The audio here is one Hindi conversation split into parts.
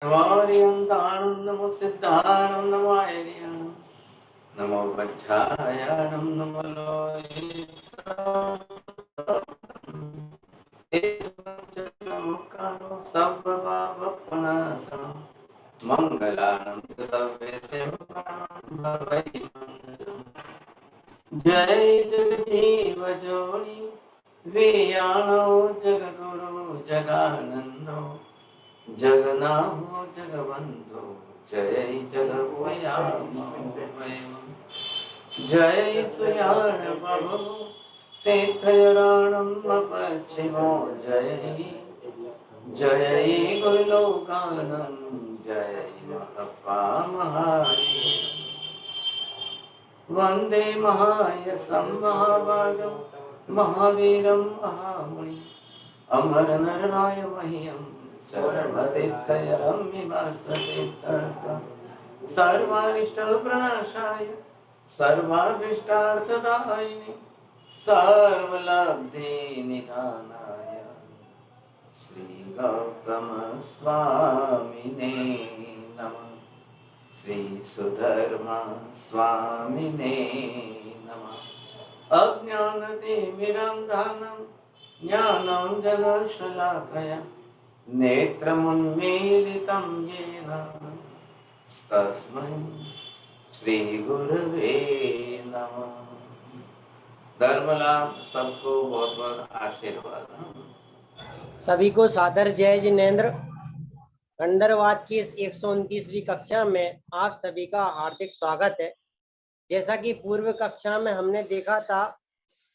सर्वार्यन्ताणं नमो सिद्धाणं नमो आयर्याणं नमो वज्रायाणं नमो लोये नमो सर्वपापप्रणाशनं मंगलानं च सर्वेशं भवै जय जगदेव जोनि वेयाणो जगद्गुरु जगानन्दो जगन्नाथो जगवन्तो जय जगद्वयामो जय सुयाण बाबू तीर्थयाणं पश्चिमो जय जय गुरुलोकानं जय महपा महारी वंदे महायसं महाभागं महावीरं महामुनि अमर नरनाय मह्यं चरणतीर्थयरम्यवासतीर्थः सर्वारिष्टप्रणाशाय सर्वाभीष्टार्थदायिने सर्वलब्धिनिधानाय श्री गौतम स्वामिने नमः। श्री सुधर्मा स्वामिने नमः। अज्ञानतिमिरन्धनं ज्ञानं जनशलाकया नेत्रमुन्मीलितं येन तस्मै श्री गुरवे नमः। धर्मलाभ सबको बहुत बहुत आशीर्वाद। सभी को सादर जय जिनेन्द्र। खंडरवाद की इस 129वीं कक्षा में आप सभी का हार्दिक स्वागत है। जैसा कि पूर्व कक्षा में हमने देखा था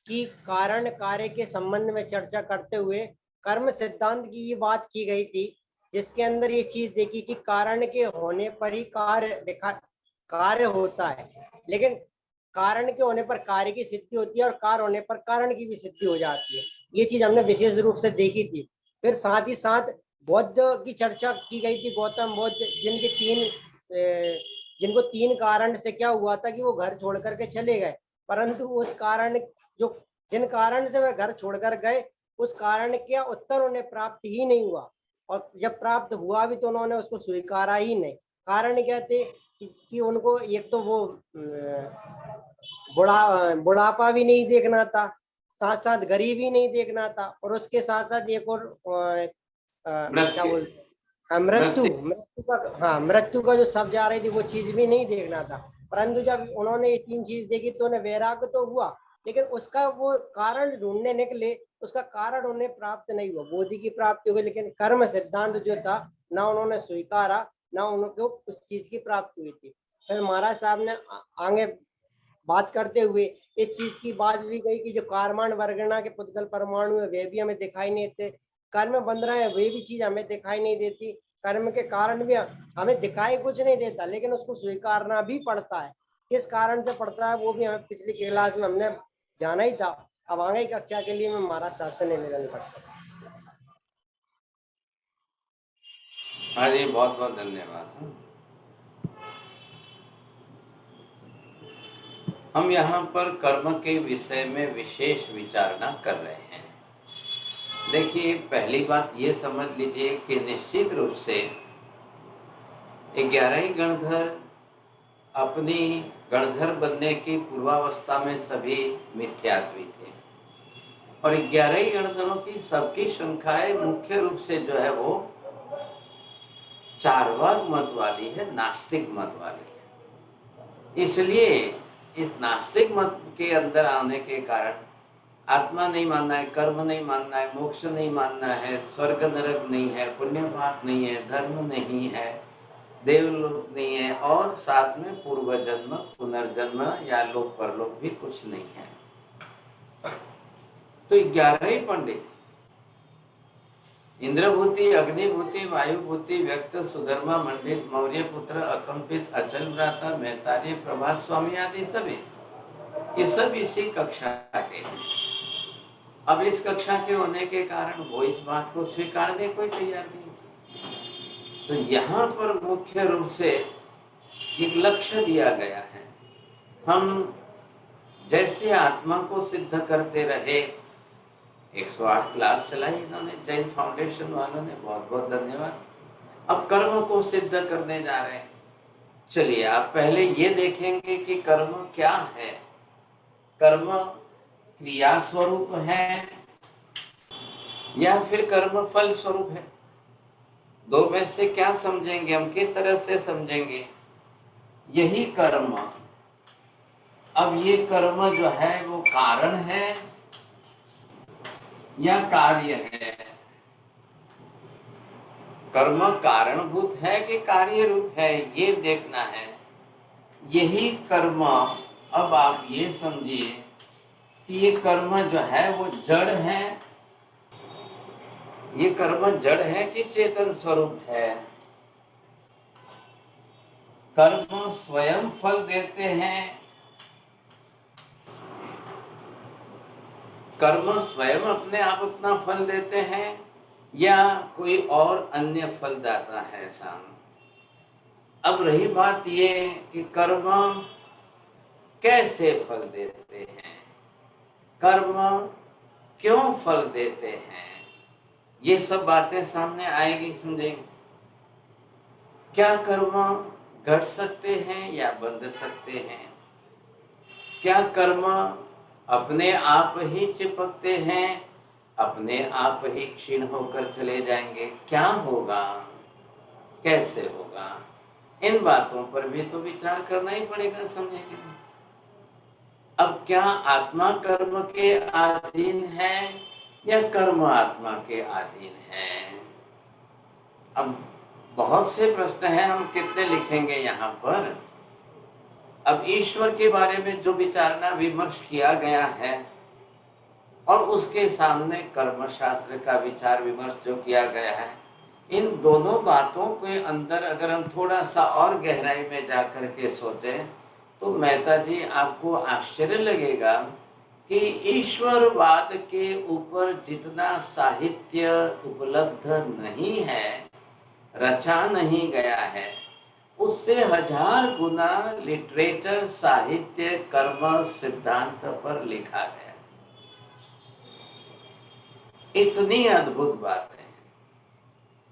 कि कारण कार्य के संबंध में चर्चा करते हुए कर्म सिद्धांत की ये बात की गई थी, जिसके अंदर ये चीज देखी कि कारण के होने पर ही कार्य होता है, लेकिन कारण के होने पर कार्य की सिद्धि होती है और कार्य होने पर कारण की भी सिद्धि हो जाती है। ये चीज हमने विशेष रूप से देखी थी। फिर साथ ही साथ बौद्ध की चर्चा की गई थी। गौतम बुद्ध जिनको 3 कारण से क्या हुआ था कि वो घर छोड़ करके चले गए, परंतु उस कारण जिन कारण से वे घर छोड़कर गए उस कारण का उत्तर उन्हें प्राप्त ही नहीं हुआ, और जब प्राप्त हुआ भी तो उन्होंने उसको स्वीकारा ही नहीं। कारण क्या थे कि उनको एक तो वो बुढ़ापा भी नहीं देखना था, साथ साथ गरीबी नहीं देखना था, और उसके साथ साथ एक और क्या बोलते मृत्यु का जो सब जा रही थी वो चीज भी नहीं देखना था। परंतु जब उन्होंने ये 3 चीज देखी तो उन्हें वैराग्य तो हुआ, लेकिन उसका वो कारण ढूंढने निकले, उसका कारण उन्हें प्राप्त नहीं हुआ। बोधि की प्राप्ति हो गई, लेकिन कर्म सिद्धांत जो था ना उन्होंने स्वीकारा, ना उनको उस चीज की प्राप्ति हुई थी। फिर महाराज साहब ने आगे बात करते हुए इस चीज की बात भी गई कि जो कार्माण वर्गणा के पुद्गल परमाणु है वे भी हमें दिखाई नहीं देते, कर्म बन रहे हैं वे भी चीज हमें दिखाई नहीं देती, कर्म के कारण भी हमें दिखाई कुछ नहीं देता, लेकिन उसको स्वीकारना भी पड़ता है। किस कारण से पड़ता है वो भी हमें पिछली क्लास में हमने जाना ही था। अब आगे की कक्षा के लिए मैं महाराज साहब से निवेदन करता हूँ। हाँ जी, बहुत बहुत धन्यवाद। हम यहाँ पर कर्म के विषय में विशेष विचारणा कर रहे हैं। देखिए, पहली बात ये समझ लीजिए कि निश्चित रूप से 11 ही गणधर अपनी गणधर बनने की पूर्वावस्था में सभी मिथ्यात्वी थे, और 11 ही गणधरों की सबकी श्रृंखलाएं मुख्य रूप से जो है वो चार्वाक मत वाली है, नास्तिक मत वाली है। इसलिए इस नास्तिक मत के अंदर आने के कारण आत्मा नहीं मानना है, कर्म नहीं मानना है, मोक्ष नहीं मानना है, स्वर्ग नरक नहीं है, पुण्य पाप नहीं है, धर्म नहीं है, देवलोक नहीं है, और साथ में पूर्व जन्म पुनर्जन्म या लोक परलोक भी कुछ नहीं है। तो 11 ही पंडित, इंद्रभूति, अग्निभूति, वायुभूति, व्यक्त, सुधर्मा, मंडित, मौर्य पुत्र, अकंपित, अचल भ्राता, मेहतारी, प्रभात स्वामी आदि सभी, ये सब इसी कक्षा के हैं। अब इस कक्षा के होने के कारण वो इस बात को स्वीकारने कोई तैयार नहीं थे। तो यहाँ पर मुख्य रूप से एक लक्ष्य दिया गया है। हम जैसे आत्मा को सिद्ध करते रहे, 108 क्लास चलाई इन्होंने, जैन फाउंडेशन वालों ने, बहुत बहुत धन्यवाद। अब कर्म को सिद्ध करने जा रहे हैं। चलिए आप पहले ये देखेंगे कि कर्म क्या है। कर्म क्रिया स्वरूप है या फिर कर्म फल स्वरूप है? दो में से क्या समझेंगे हम, किस तरह से समझेंगे? यही कर्म, अब ये कर्म जो है वो कारण है या कार्य है? कर्म कारणभूत है कि कार्य रूप है, ये देखना है। यही कर्म, अब आप ये समझिए कि ये कर्म जो है वो जड़ है, ये कर्म जड़ है कि चेतन स्वरूप है? कर्म स्वयं फल देते हैं, कर्म स्वयं अपने आप अपना फल देते हैं या कोई और अन्य फलदाता है सामने? अब रही बात ये कि कर्म कैसे फल देते हैं, कर्म क्यों फल देते हैं, ये सब बातें सामने आएगी, समझेंगे। क्या कर्म घट सकते हैं या बंध सकते हैं? क्या कर्म अपने आप ही चिपकते हैं, अपने आप ही क्षीण होकर चले जाएंगे? क्या होगा, कैसे होगा? इन बातों पर भी तो विचार करना ही पड़ेगा, समझेंगे। अब क्या आत्मा कर्म के अधीन है या कर्म आत्मा के अधीन है? अब बहुत से प्रश्न हैं, हम कितने लिखेंगे यहाँ पर। अब ईश्वर के बारे में जो विचारना विमर्श किया गया है और उसके सामने कर्म शास्त्र का विचार विमर्श जो किया गया है, इन दोनों बातों के अंदर अगर हम थोड़ा सा और गहराई में जाकर के सोचें तो मेहता जी आपको आश्चर्य लगेगा कि ईश्वरवाद के ऊपर जितना साहित्य उपलब्ध नहीं है, रचा नहीं गया है, उससे 1000 गुना लिटरेचर साहित्य कर्म सिद्धांत पर लिखा गया। इतनी अद्भुत बात है।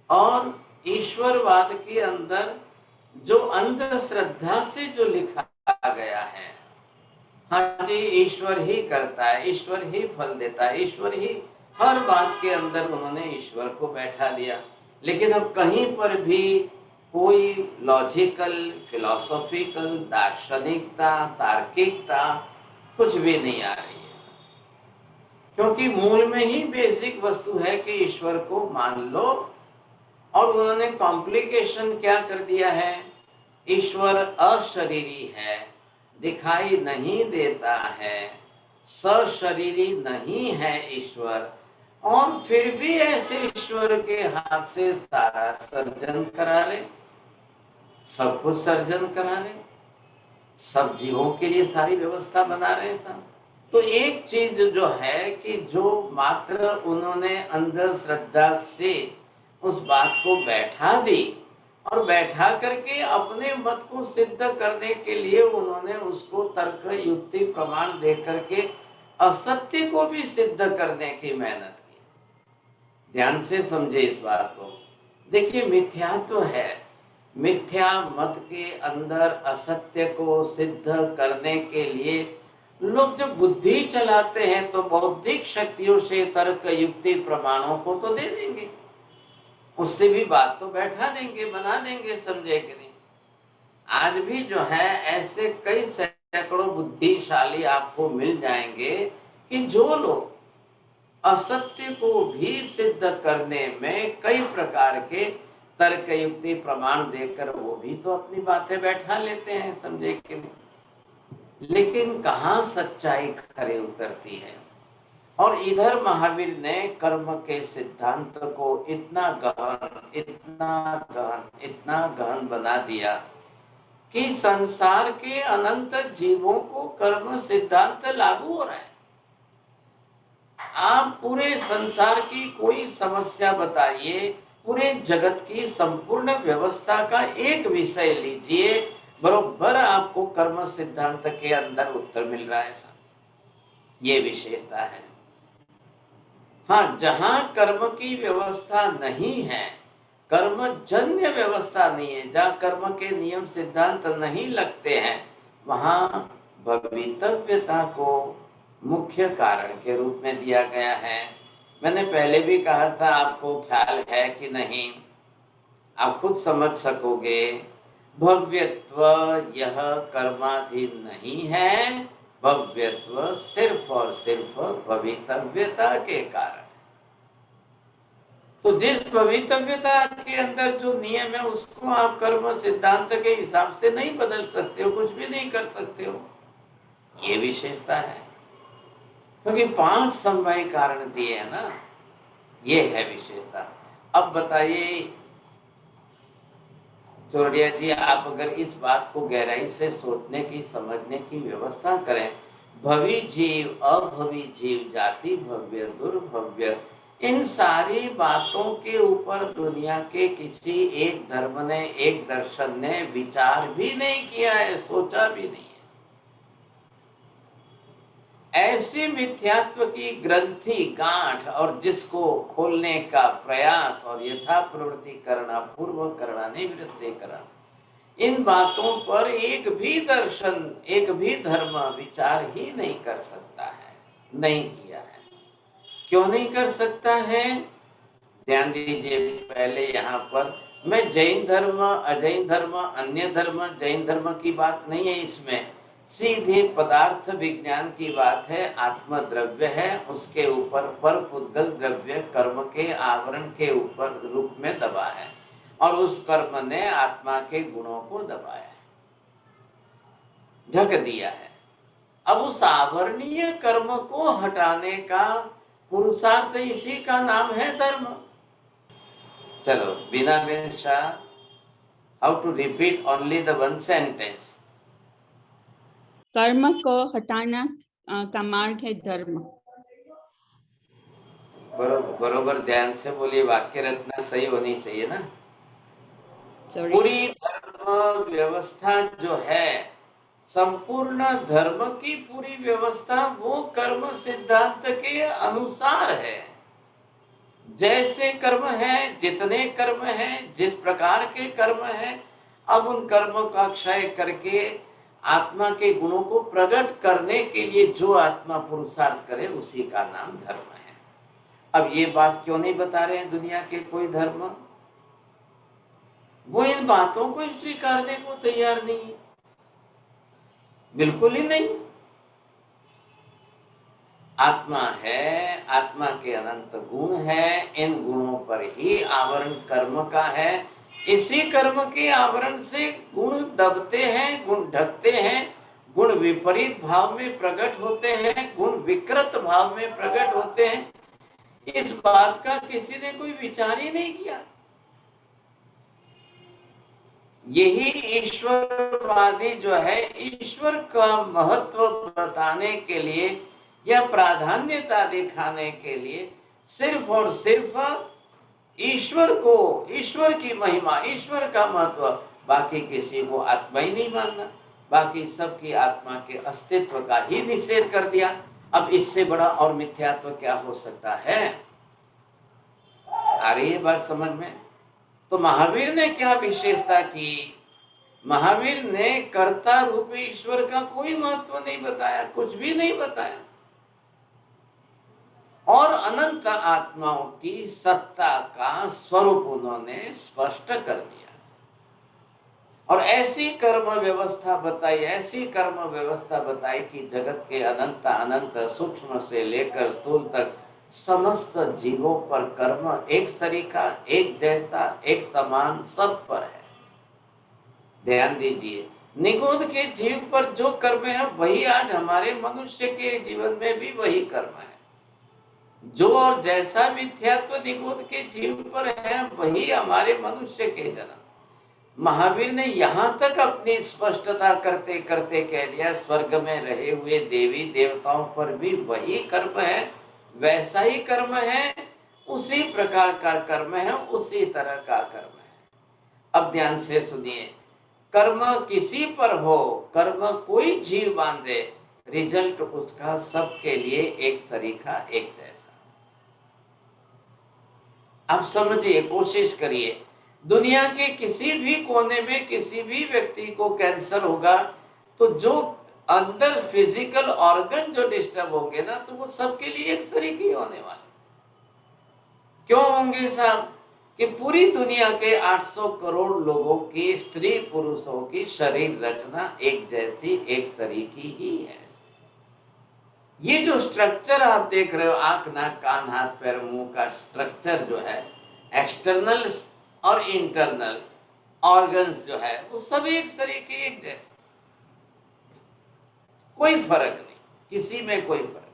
और ईश्वरवाद के अंदर जो अंधश्रद्धा से जो लिखा गया है, हाँ जी ईश्वर ही करता है, ईश्वर ही फल देता है, ईश्वर ही, हर बात के अंदर उन्होंने ईश्वर को बैठा दिया। लेकिन अब कहीं पर भी कोई लॉजिकल, फिलॉसॉफिकल, दार्शनिकता, तार्किकता कुछ भी नहीं आ रही है, क्योंकि मूल में ही बेसिक वस्तु है कि ईश्वर को मान लो। और उन्होंने कॉम्प्लिकेशन क्या कर दिया है, ईश्वर अशरीरी है, दिखाई नहीं देता है, सशरीरी नहीं है ईश्वर, और फिर भी ऐसे ईश्वर के हाथ से सारा सर्जन करा ले, सब कुछ सर्जन करा ले, सब जीवों के लिए सारी व्यवस्था बना रहे सब। तो एक चीज जो है कि जो मात्र उन्होंने अंधश्रद्धा से उस बात को बैठा दी और बैठा करके अपने मत को सिद्ध करने के लिए उन्होंने उसको तर्क युक्ति प्रमाण दे करके असत्य को भी सिद्ध करने की मेहनत की। ध्यान से समझे इस बात को। देखिए मिथ्यात्व है, मिथ्या मत के अंदर असत्य को सिद्ध करने के लिए लोग जब बुद्धि चलाते हैं तो बौद्धिक शक्तियों से तर्क युक्ति प्रमाणों को तो दे देंगे, उससे भी बात तो बैठा देंगे, बना देंगे, समझे कि नहीं। आज भी जो है ऐसे कई सैकड़ों बुद्धिशाली आपको मिल जाएंगे कि जो लोग असत्य को भी सिद्ध करने में कई प्रकार के तर्क युक्ति प्रमाण देकर वो भी तो अपनी बातें बैठा लेते हैं, समझे कि नहीं। लेकिन कहाँ सच्चाई खरे उतरती है। और इधर महावीर ने कर्म के सिद्धांत को इतना गहन, इतना गहन, इतना गहन बना दिया कि संसार के अनंत जीवों को कर्म सिद्धांत लागू हो रहा है। आप पूरे संसार की कोई समस्या बताइए, पूरे जगत की संपूर्ण व्यवस्था का एक विषय लीजिए, बरोबर आपको कर्म सिद्धांत के अंदर उत्तर मिल रहा है। ये विशेषता है। हाँ, जहां कर्म की व्यवस्था नहीं है कर्मजन्य व्यवस्था नहीं है, जहाँ कर्म के नियम सिद्धांत नहीं लगते हैं, वहां भवितव्यता को मुख्य कारण के रूप में दिया गया है। मैंने पहले भी कहा था, आपको ख्याल है कि नहीं, आप खुद समझ सकोगे। भव्यत्व यह कर्माधीन नहीं है, भव्यत्व सिर्फ और सिर्फ भवितव्यता के कारण। तो जिस भवितव्यता के अंदर जो नियम है उसको आप कर्म सिद्धांत के हिसाब से नहीं बदल सकते हो, कुछ भी नहीं कर सकते हो। ये विशेषता है, क्योंकि 5 समवायी कारण दिए है ना, ये है विशेषता। अब बताइए चौड़िया जी, आप अगर इस बात को गहराई से सोचने की, समझने की व्यवस्था करें, भवी जीव, अभवी जीव, जाति भव्य, दुर्भव्य, इन सारी बातों के ऊपर दुनिया के किसी एक धर्म ने, एक दर्शन ने विचार भी नहीं किया है, सोचा भी नहीं है। ऐसी मिथ्यात्व की ग्रंथि, गांठ, और जिसको खोलने का प्रयास और यथा प्रवृत्ति करना, पूर्व करना, निवृत्ति करना, इन बातों पर एक भी दर्शन, एक भी धर्म विचार ही नहीं कर सकता है, नहीं किया है। क्यों नहीं कर सकता है? ध्यान दीजिए, पहले यहाँ पर मैं जैन धर्म, अजैन धर्म, अन्य धर्म, जैन धर्म की बात नहीं है, इसमें सीधे पदार्थ विज्ञान की बात है। आत्मा द्रव्य है, उसके ऊपर पर पुद्गल द्रव्य कर्म के आवरण के ऊपर रूप में दबा है, और उस कर्म ने आत्मा के गुणों को दबाया है, ढक दिया है। अब उस आवरणीय कर्म को हटाने का पुरुषार्थ, इसी का नाम है धर्म। चलो, बिना शाह, how to repeat only the one sentence? कर्म को हटाना का मार्ग है धर्म। बरोबर ध्यान से बोलिए, वाक्य रचना सही होनी चाहिए ना। Sorry. पूरी धर्म व्यवस्था जो है, संपूर्ण धर्म की पूरी व्यवस्था वो कर्म सिद्धांत के अनुसार है। जैसे कर्म है, जितने कर्म है, जिस प्रकार के कर्म है, अब उन कर्मों का क्षय करके आत्मा के गुणों को प्रकट करने के लिए जो आत्मा पुरुषार्थ करे, उसी का नाम धर्म है। अब ये बात क्यों नहीं बता रहे हैं दुनिया के कोई धर्म? वो इन बातों को स्वीकारने को तैयार नहीं है, बिल्कुल ही नहीं। आत्मा है, आत्मा के अनंत गुण है, इन गुणों पर ही आवरण कर्म का है। इसी कर्म के आवरण से गुण दबते हैं, गुण ढकते हैं, गुण विपरीत भाव में प्रकट होते हैं, गुण विकृत भाव में प्रकट होते हैं। इस बात का किसी ने कोई विचार ही नहीं किया। यही ईश्वरवादी जो है, ईश्वर का महत्व बताने के लिए या प्राधान्यता दिखाने के लिए सिर्फ और सिर्फ ईश्वर को, ईश्वर की महिमा, ईश्वर का महत्व, बाकी किसी को आत्मा ही नहीं मानना, बाकी सबकी आत्मा के अस्तित्व का ही निषेध कर दिया। अब इससे बड़ा और मिथ्यात्व क्या हो सकता है? आ रही है बात समझ में? तो महावीर ने क्या विशेषता की? महावीर ने कर्ता रूप ईश्वर का कोई महत्व नहीं बताया, कुछ भी नहीं बताया, और अनंत आत्माओं की सत्ता का स्वरूप उन्होंने स्पष्ट कर दिया। और ऐसी कर्म व्यवस्था बताई, ऐसी कर्म व्यवस्था बताई कि जगत के अनंत अनंत, सूक्ष्म से लेकर स्थूल तक समस्त जीवों पर कर्म एक सरीका, एक जैसा, एक समान, सब पर है। ध्यान दीजिए, निगोद के जीव पर जो कर्म है वही आज हमारे मनुष्य के जीवन में भी वही कर्म है। जो और जैसा मिथ्यात्व निगोद के जीव पर है, वही हमारे मनुष्य के जन्म। महावीर ने यहाँ तक अपनी स्पष्टता करते करते कह दिया, स्वर्ग में रहे हुए देवी देवताओं पर भी वही कर्म है, वैसा ही कर्म है, उसी प्रकार का कर्म है, उसी तरह का कर्म है। अब ध्यान से सुनिए, कर्म किसी पर हो, कर्म कोई जीव बांधे, रिजल्ट उसका सबके लिए एक सरीखा, एक जैसा। आप समझिए, कोशिश करिए। दुनिया के किसी भी कोने में किसी भी व्यक्ति को कैंसर होगा तो जो अंदर फिजिकल ऑर्गन जो डिस्टर्ब होंगे ना, तो वो सबके लिए एक तरीके ही होने वाले। क्यों होंगे साहब? कि पूरी दुनिया के 800 करोड़ लोगों की, स्त्री पुरुषों की शरीर रचना एक जैसी, एक सरीकी ही है। ये जो स्ट्रक्चर आप देख रहे हो, आंख नाक कान हाथ पैर मुंह का स्ट्रक्चर जो है, एक्सटर्नल और इंटरनल ऑर्गन्स जो है, वो सब एक तरीके, एक जैसे, कोई फर्क नहीं, किसी में कोई फर्क।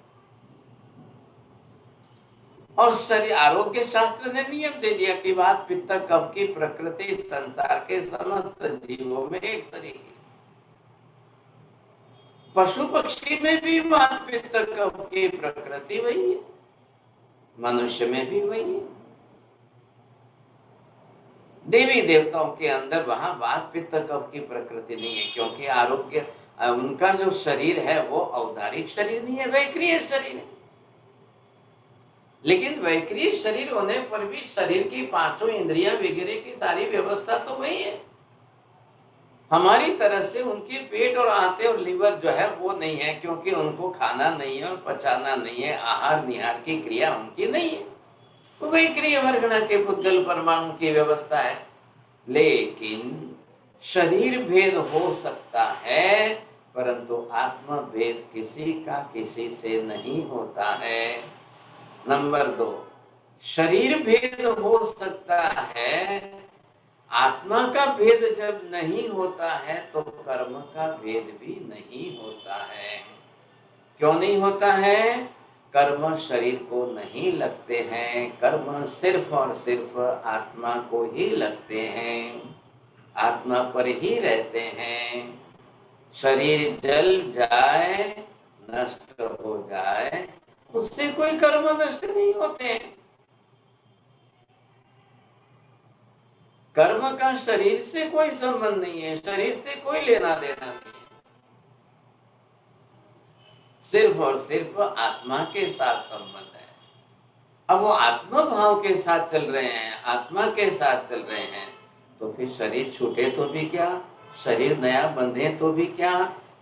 और शरीर आरोग्य शास्त्र ने नियम दे दिया कि वात पित्त कफ की प्रकृति संसार के समस्त जीवों में एक तरीके। पशु पक्षी में भी वात पित्त कफ की प्रकृति वही है, मनुष्य में भी वही है। देवी देवताओं के अंदर वहां वात पित्त कफ की प्रकृति नहीं है, क्योंकि आरोग्य उनका जो शरीर है वो औदारिक शरीर नहीं है, वैक्रिय शरीर है। लेकिन वैक्रिय शरीर होने पर भी शरीर की पांचों इंद्रियां वगैरह की सारी व्यवस्था तो वही है। हमारी तरह से उनके पेट और आंतें और लीवर जो है वो नहीं है, क्योंकि उनको खाना नहीं है और पचाना नहीं है, आहार निहार की क्रिया उनकी नहीं है, तो वैक्रिय वर्गणा के पुद्गल परमाणु की व्यवस्था है। लेकिन शरीर भेद हो सकता है, परंतु आत्मा भेद किसी का किसी से नहीं होता है। नंबर 2, शरीर भेद हो सकता है, आत्मा का भेद जब नहीं होता है तो कर्म का भेद भी नहीं होता है। क्यों नहीं होता है? कर्म शरीर को नहीं लगते हैं, कर्म सिर्फ और सिर्फ आत्मा को ही लगते हैं, आत्मा पर ही रहते हैं। शरीर जल जाए, नष्ट हो जाए, उससे कोई कर्म नष्ट नहीं होते हैं। कर्म का शरीर से कोई संबंध नहीं है, शरीर से कोई लेना देना नहीं है, सिर्फ और सिर्फ आत्मा के साथ संबंध है। अब वो आत्मा भाव के साथ चल रहे हैं, आत्मा के साथ चल रहे हैं, तो फिर शरीर छूटे तो भी क्या, शरीर नया बंधे तो भी क्या,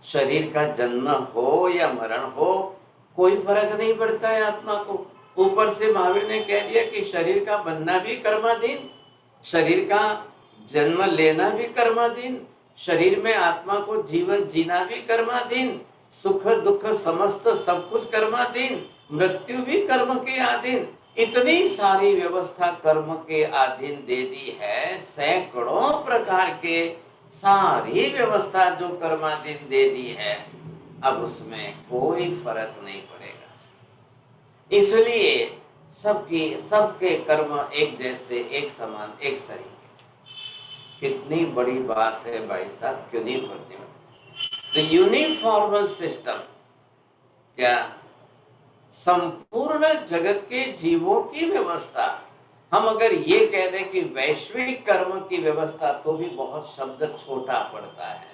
शरीर का जन्म हो या मरण हो, कोई फर्क नहीं पड़ता है आत्मा को। ऊपर से महावीर ने कह दिया कि शरीर का बनना भी कर्माधीन, शरीर का जन्म लेना भी कर्माधीन, शरीर में आत्मा को जीवन जीना भी कर्माधीन, सुख दुख समस्त सब कुछ कर्माधीन, मृत्यु भी कर्म के अधीन। इतनी सारी व्यवस्था कर्म के अधीन दे दी है, सैकड़ों प्रकार के सारी व्यवस्था जो कर्माधीन दे दी है, अब उसमें कोई फर्क नहीं पड़ेगा। इसलिए सबके कर्म एक जैसे, एक समान, एक सरीके। कितनी बड़ी बात है भाई साहब, क्यों नहीं पढ़ते? द यूनिफॉर्मल सिस्टम, क्या संपूर्ण जगत के जीवों की व्यवस्था। हम अगर ये कह दें कि वैश्विक कर्म की व्यवस्था, तो भी बहुत शब्द छोटा पड़ता है।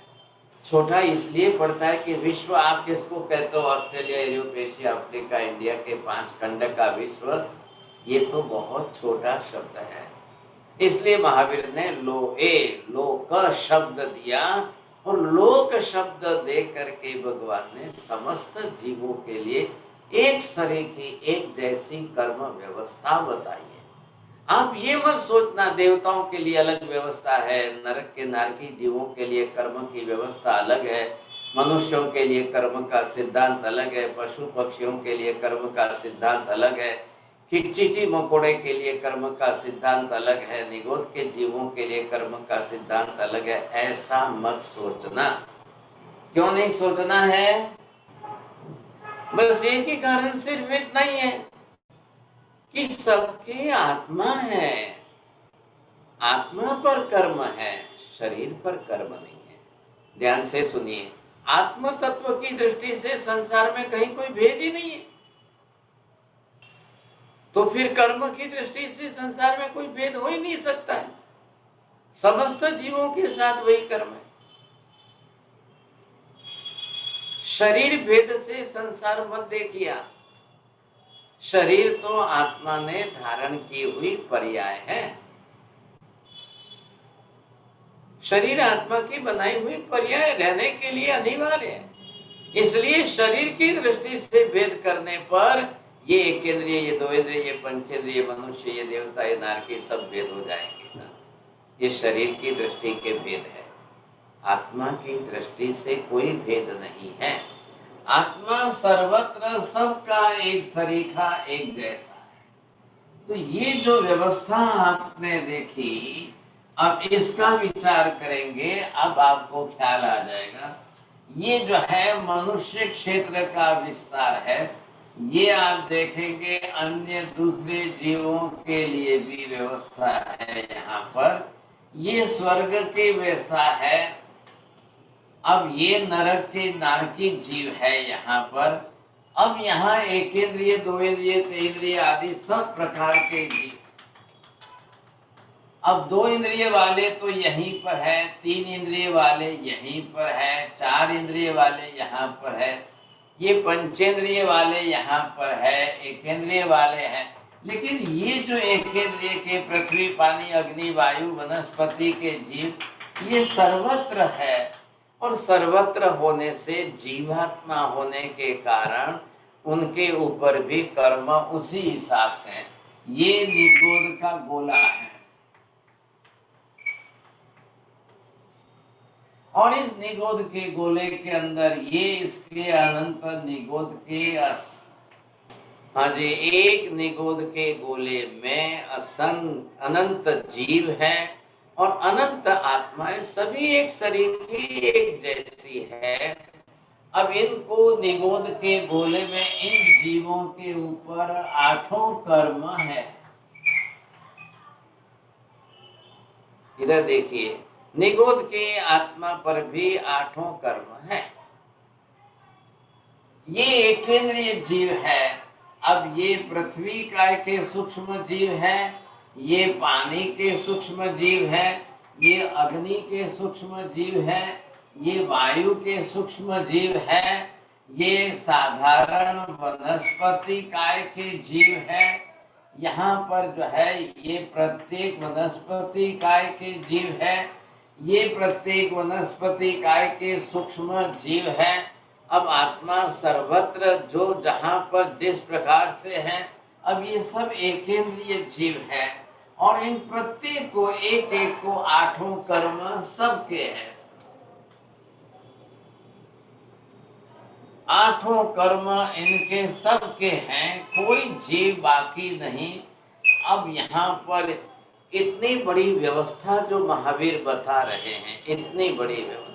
छोटा इसलिए पड़ता है कि विश्व आप किसको कहते हो? Australia, Europe, Asia, Africa, India के 5 खंड का विश्व, ये तो बहुत छोटा शब्द है। इसलिए महावीर ने लोक शब्द दिया, और लोक शब्द दे करके भगवान ने समस्त जीवों के लिए एक सरीखी, एक जैसी कर्म व्यवस्था बताई है। आप ये मत सोचना देवताओं के लिए अलग व्यवस्था है, नरक के नारकी जीवों के लिए कर्म की व्यवस्था अलग है, मनुष्यों के लिए कर्म का सिद्धांत अलग है, पशु पक्षियों के लिए कर्म का सिद्धांत अलग है, चींटी मकोड़े के लिए कर्म का सिद्धांत अलग है, निगोद के जीवों के लिए कर्म का सिद्धांत अलग है। ऐसा मत सोचना। क्यों नहीं सोचना है? बस एक ही कारण, सिर्फ इतना ही है कि सबकी आत्मा है, आत्मा पर कर्म है, शरीर पर कर्म नहीं है। ध्यान से सुनिए, आत्म तत्व की दृष्टि से संसार में कहीं कोई भेद ही नहीं है, तो फिर कर्म की दृष्टि से संसार में कोई भेद हो ही नहीं सकता है। समस्त जीवों के साथ वही कर्म है। शरीर भेद से संसार मत देखिए। शरीर तो आत्मा ने धारण की हुई पर्याय है। शरीर आत्मा की बनाई हुई पर्याय रहने के लिए अनिवार्य है। इसलिए शरीर की दृष्टि से भेद करने पर ये एक इंद्रिय, ये दो इंद्रिय, ये पंचेंद्रिय, मनुष्य, ये देवता, ये नारकी, सब भेद हो जाएंगे। ये शरीर की दृष्टि के भेद है। आत्मा की दृष्टि से कोई भेद नहीं है। आत्मा सर्वत्र सबका एक सरीखा, एक जैसा है। तो ये जो व्यवस्था आपने देखी, अब इसका विचार करेंगे, अब आपको ख्याल आ जाएगा। ये जो है मनुष्य क्षेत्र का विस्तार है। ये आप देखेंगे अन्य दूसरे जीवों के लिए भी व्यवस्था है यहाँ पर। ये स्वर्ग के वैसा है। अब ये नरक के नारकी जीव है यहाँ पर। अब यहाँ एक इंद्रिय, दो इंद्रिय, तीन इंद्रिय आदि सब प्रकार के जीव। अब दो इंद्रिय वाले तो यहीं पर है, तीन इंद्रिय वाले यहीं पर है, चार इंद्रिय वाले यहाँ पर है, ये पंचेंद्रिय वाले यहाँ पर है, एक इंद्रिय वाले हैं। लेकिन ये जो एक इंद्रिय के पृथ्वी, पानी, अग्नि, वायु, वनस्पति के जीव, ये सर्वत्र है। और सर्वत्र होने से जीवात्मा होने के कारण उनके ऊपर भी कर्म उसी हिसाब से है। ये निगोद का गोला है। और इस निगोद के गोले के अंदर ये इसके अनंत निगोद के हाँ जी, एक निगोद के गोले में अनंत जीव है और अनंत आत्माएं सभी एक शरीर की एक जैसी है। अब इनको निगोद के गोले में इन जीवों के ऊपर 8 कर्म है। इधर देखिए, निगोद के आत्मा पर भी 8 कर्म है। ये एकेंद्रिय जीव है। अब ये पृथ्वी काय के सूक्ष्म जीव है, ये पानी के सूक्ष्म जीव है, ये अग्नि के सूक्ष्म जीव है, ये वायु के सूक्ष्म जीव है, ये साधारण वनस्पति काय के जीव है। यहाँ पर जो है ये प्रत्येक वनस्पति काय के जीव है, ये प्रत्येक वनस्पति काय के सूक्ष्म जीव है। अब आत्मा सर्वत्र जो जहाँ पर जिस प्रकार से है, अब ये सब एकेंद्रिय जीव है और इन प्रत्येक को एक एक को 8 कर्म सबके हैं। 8 कर्म इनके सबके हैं, कोई जीव बाकी नहीं। अब यहाँ पर इतनी बड़ी व्यवस्था जो महावीर बता रहे हैं, इतनी बड़ी व्यवस्था।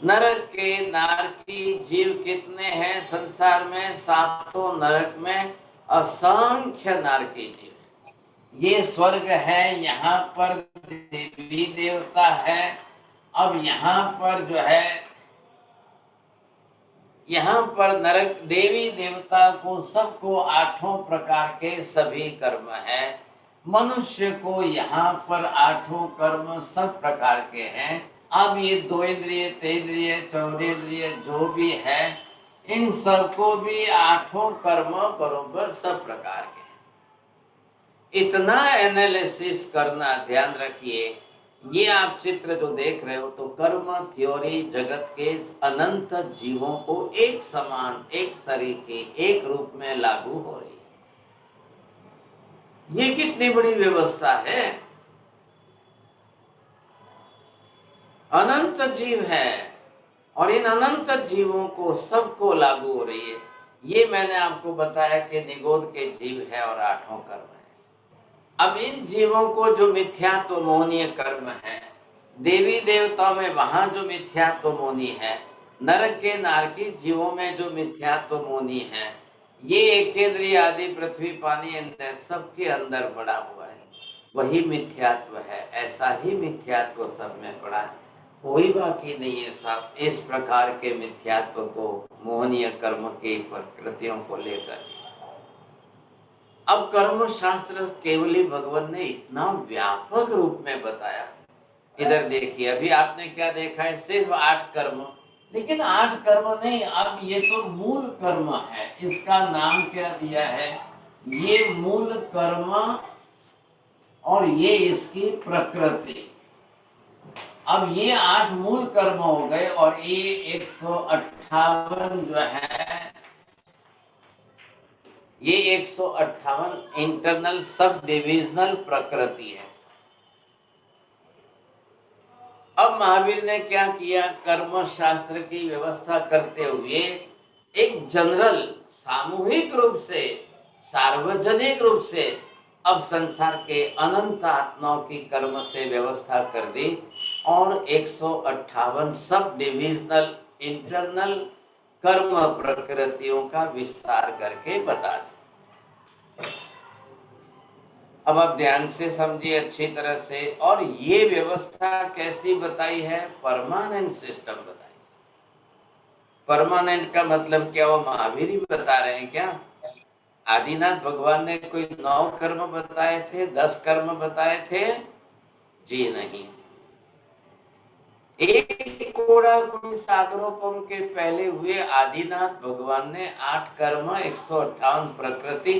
नरक के नारकी जीव कितने हैं संसार में? 7 नरक में असंख्य नारकी जीव। ये स्वर्ग है, यहाँ पर देवी देवता है। अब यहाँ पर जो है, यहाँ पर नरक देवी देवता को सबको 8 प्रकार के सभी कर्म है। मनुष्य को यहाँ पर 8 कर्म सब प्रकार के हैं। अब ये 2 इंद्रिय, 3 इंद्रिय, 4 इंद्रिय जो भी है, इन सबको भी 8 कर्म बरोबर सब प्रकार के हैं। इतना एनालिसिस करना, ध्यान रखिए। ये आप चित्र जो देख रहे हो, तो कर्म थ्योरी जगत के अनंत जीवों को एक समान, एक सरीखे, एक रूप में लागू हो रही है। ये कितनी बड़ी व्यवस्था है। अनंत जीव है और इन अनंत जीवों को सबको लागू हो रही है। ये मैंने आपको बताया कि निगोद के जीव है और 8 कर्म है। अब इन जीवों को जो मिथ्यात्व मोहनीय कर्म है, देवी देवताओं में वहां जो मिथ्यात्व मोहनी है, नरक के नारकी जीवों में जो मिथ्यात्व मोहनी है, ये एकेंद्रिय आदि पृथ्वी, पानी, सबके अंदर पड़ा हुआ है। वही मिथ्यात्व है। ऐसा ही मिथ्यात्व सब में पड़ा है, कोई बाकी नहीं है साहब। इस प्रकार के मिथ्यात्व को, मोहनीय कर्म की प्रकृतियों को लेकर अब कर्म शास्त्र केवली भगवान ने इतना व्यापक रूप में बताया। इधर देखिए, अभी आपने क्या देखा है? सिर्फ 8 कर्म। लेकिन 8 कर्म नहीं, अब ये तो मूल कर्म है। इसका नाम क्या दिया है? ये मूल कर्म और ये इसकी प्रकृति। अब ये 8 मूल कर्म हो गए और ये 158 जो है, ये 158 इंटरनल सब डिविजनल प्रकृति है। अब महावीर ने क्या किया, कर्म शास्त्र की व्यवस्था करते हुए एक जनरल, सामूहिक रूप से, सार्वजनिक रूप से अब संसार के अनंत आत्माओं की कर्म से व्यवस्था कर दी और 158 सब डिविजनल इंटरनल कर्म प्रकृतियों का विस्तार करके बता दिया। अब आप ध्यान से समझिए अच्छी तरह से। और ये व्यवस्था कैसी बताई है, परमानेंट सिस्टम बताई। परमानेंट का मतलब क्या, वो महावीर ही बता रहे हैं क्या? आदिनाथ भगवान ने कोई 9 कर्म बताए थे, 10 कर्म बताए थे? जी नहीं। एक कोड़ा कोई सागरोपम के पहले हुए आदिनाथ भगवान ने 8 कर्म, 158 प्रकृति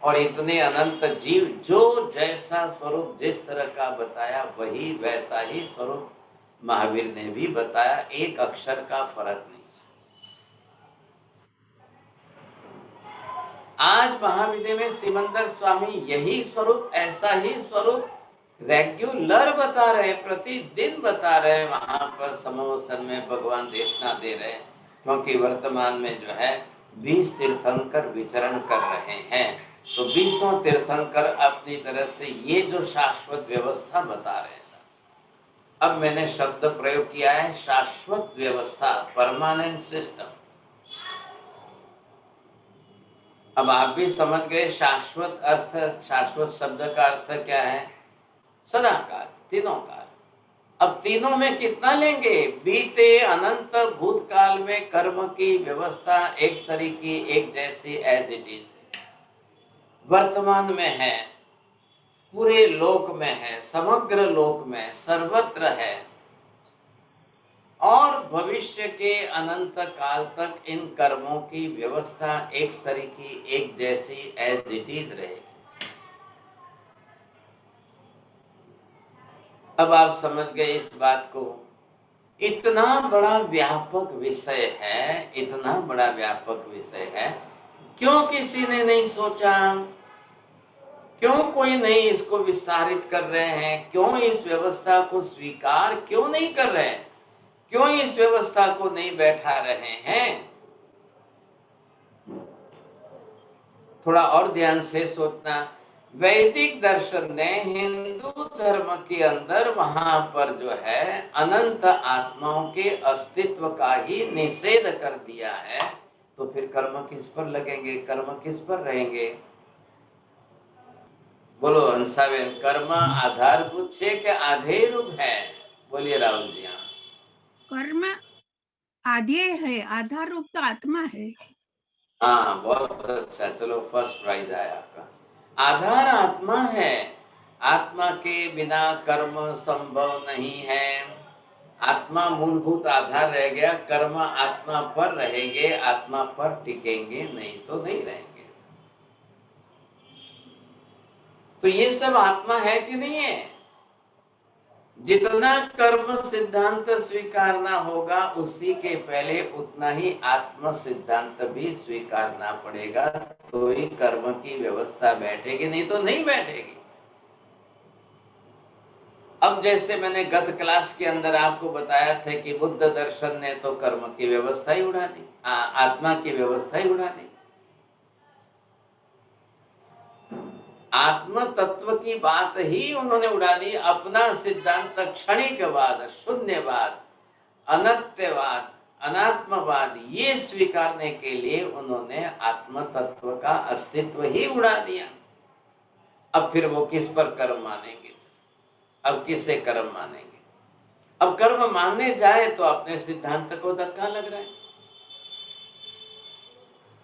और इतने अनंत जीव, जो जैसा स्वरूप जिस तरह का बताया वही वैसा ही स्वरूप महावीर ने भी बताया, एक अक्षर का फर्क नहीं। आज महाविद्या में सिमंदर स्वामी यही स्वरूप, ऐसा ही स्वरूप रेगुलर बता रहे, प्रतिदिन बता रहे, वहां पर समोसन में भगवान देशना दे रहे, क्योंकि वर्तमान में जो है 20 तीर्थंकर विचरण कर रहे हैं। तो 20 तीर्थंकर अपनी तरह से ये जो शाश्वत व्यवस्था बता रहे हैं। अब मैंने शब्द प्रयोग किया है शाश्वत व्यवस्था, परमानेंट सिस्टम। अब आप भी समझ गए शाश्वत अर्थ, शाश्वत शब्द का अर्थ क्या है? सदाकाल, तीनों काल। अब तीनों में कितना लेंगे? बीते अनंत भूतकाल में कर्म की व्यवस्था एक सरी की, एक जैसी एज इट इज वर्तमान में है, पूरे लोक में है, समग्र लोक में सर्वत्र है, और भविष्य के अनंत काल तक इन कर्मों की व्यवस्था एक सरी की, एक जैसी एज इट इज रहेगी। अब आप समझ गए इस बात को। इतना बड़ा व्यापक विषय है, इतना बड़ा व्यापक विषय है, क्यों किसी ने नहीं सोचा? क्यों कोई नहीं इसको विस्तारित कर रहे हैं? क्यों इस व्यवस्था को स्वीकार क्यों नहीं कर रहे हैं? क्यों इस व्यवस्था को नहीं बैठा रहे हैं? थोड़ा और ध्यान से सोचना। वैदिक दर्शन ने हिंदू धर्म के अंदर वहां पर जो है अनंत आत्माओं के अस्तित्व का ही निषेध कर दिया है, तो फिर कर्म किस पर लगेंगे, कर्म किस पर रहेंगे? बोलो हंसाबेन, कर्म आधारभूत है कि आधे रूप है? बोलिए राहुल जी। कर्म आधे है, आधार रूप तो आत्मा है। हाँ बहुत अच्छा, चलो फर्स्ट प्राइज आया आपका। आधार आत्मा है, आत्मा के बिना कर्म संभव नहीं है। आत्मा मूलभूत आधार रह गया, कर्म आत्मा पर रहेंगे, आत्मा पर टिकेंगे नहीं तो नहीं रहेंगे। तो ये सब आत्मा है कि नहीं है? जितना कर्म सिद्धांत स्वीकारना होगा उसी के पहले उतना ही आत्म सिद्धांत भी स्वीकारना पड़ेगा, तो ही कर्म की व्यवस्था बैठेगी, नहीं तो नहीं बैठेगी। अब जैसे मैंने गत क्लास के अंदर आपको बताया था कि बुद्ध दर्शन ने तो कर्म की व्यवस्था ही उड़ा दी, आत्मा की व्यवस्था ही उड़ा दी। आत्म तत्व की बात ही उन्होंने उड़ा दी। अपना सिद्धांत क्षणिकवाद, शून्यवाद, अनत्यवाद, अनात्मवाद ये स्वीकारने के लिए उन्होंने आत्म तत्व का अस्तित्व ही उड़ा दिया। अब फिर वो किस पर कर्म मानेंगे? अब किसे कर्म मानेंगे? अब कर्म मानने जाए तो अपने सिद्धांत को धक्का लग रहा है।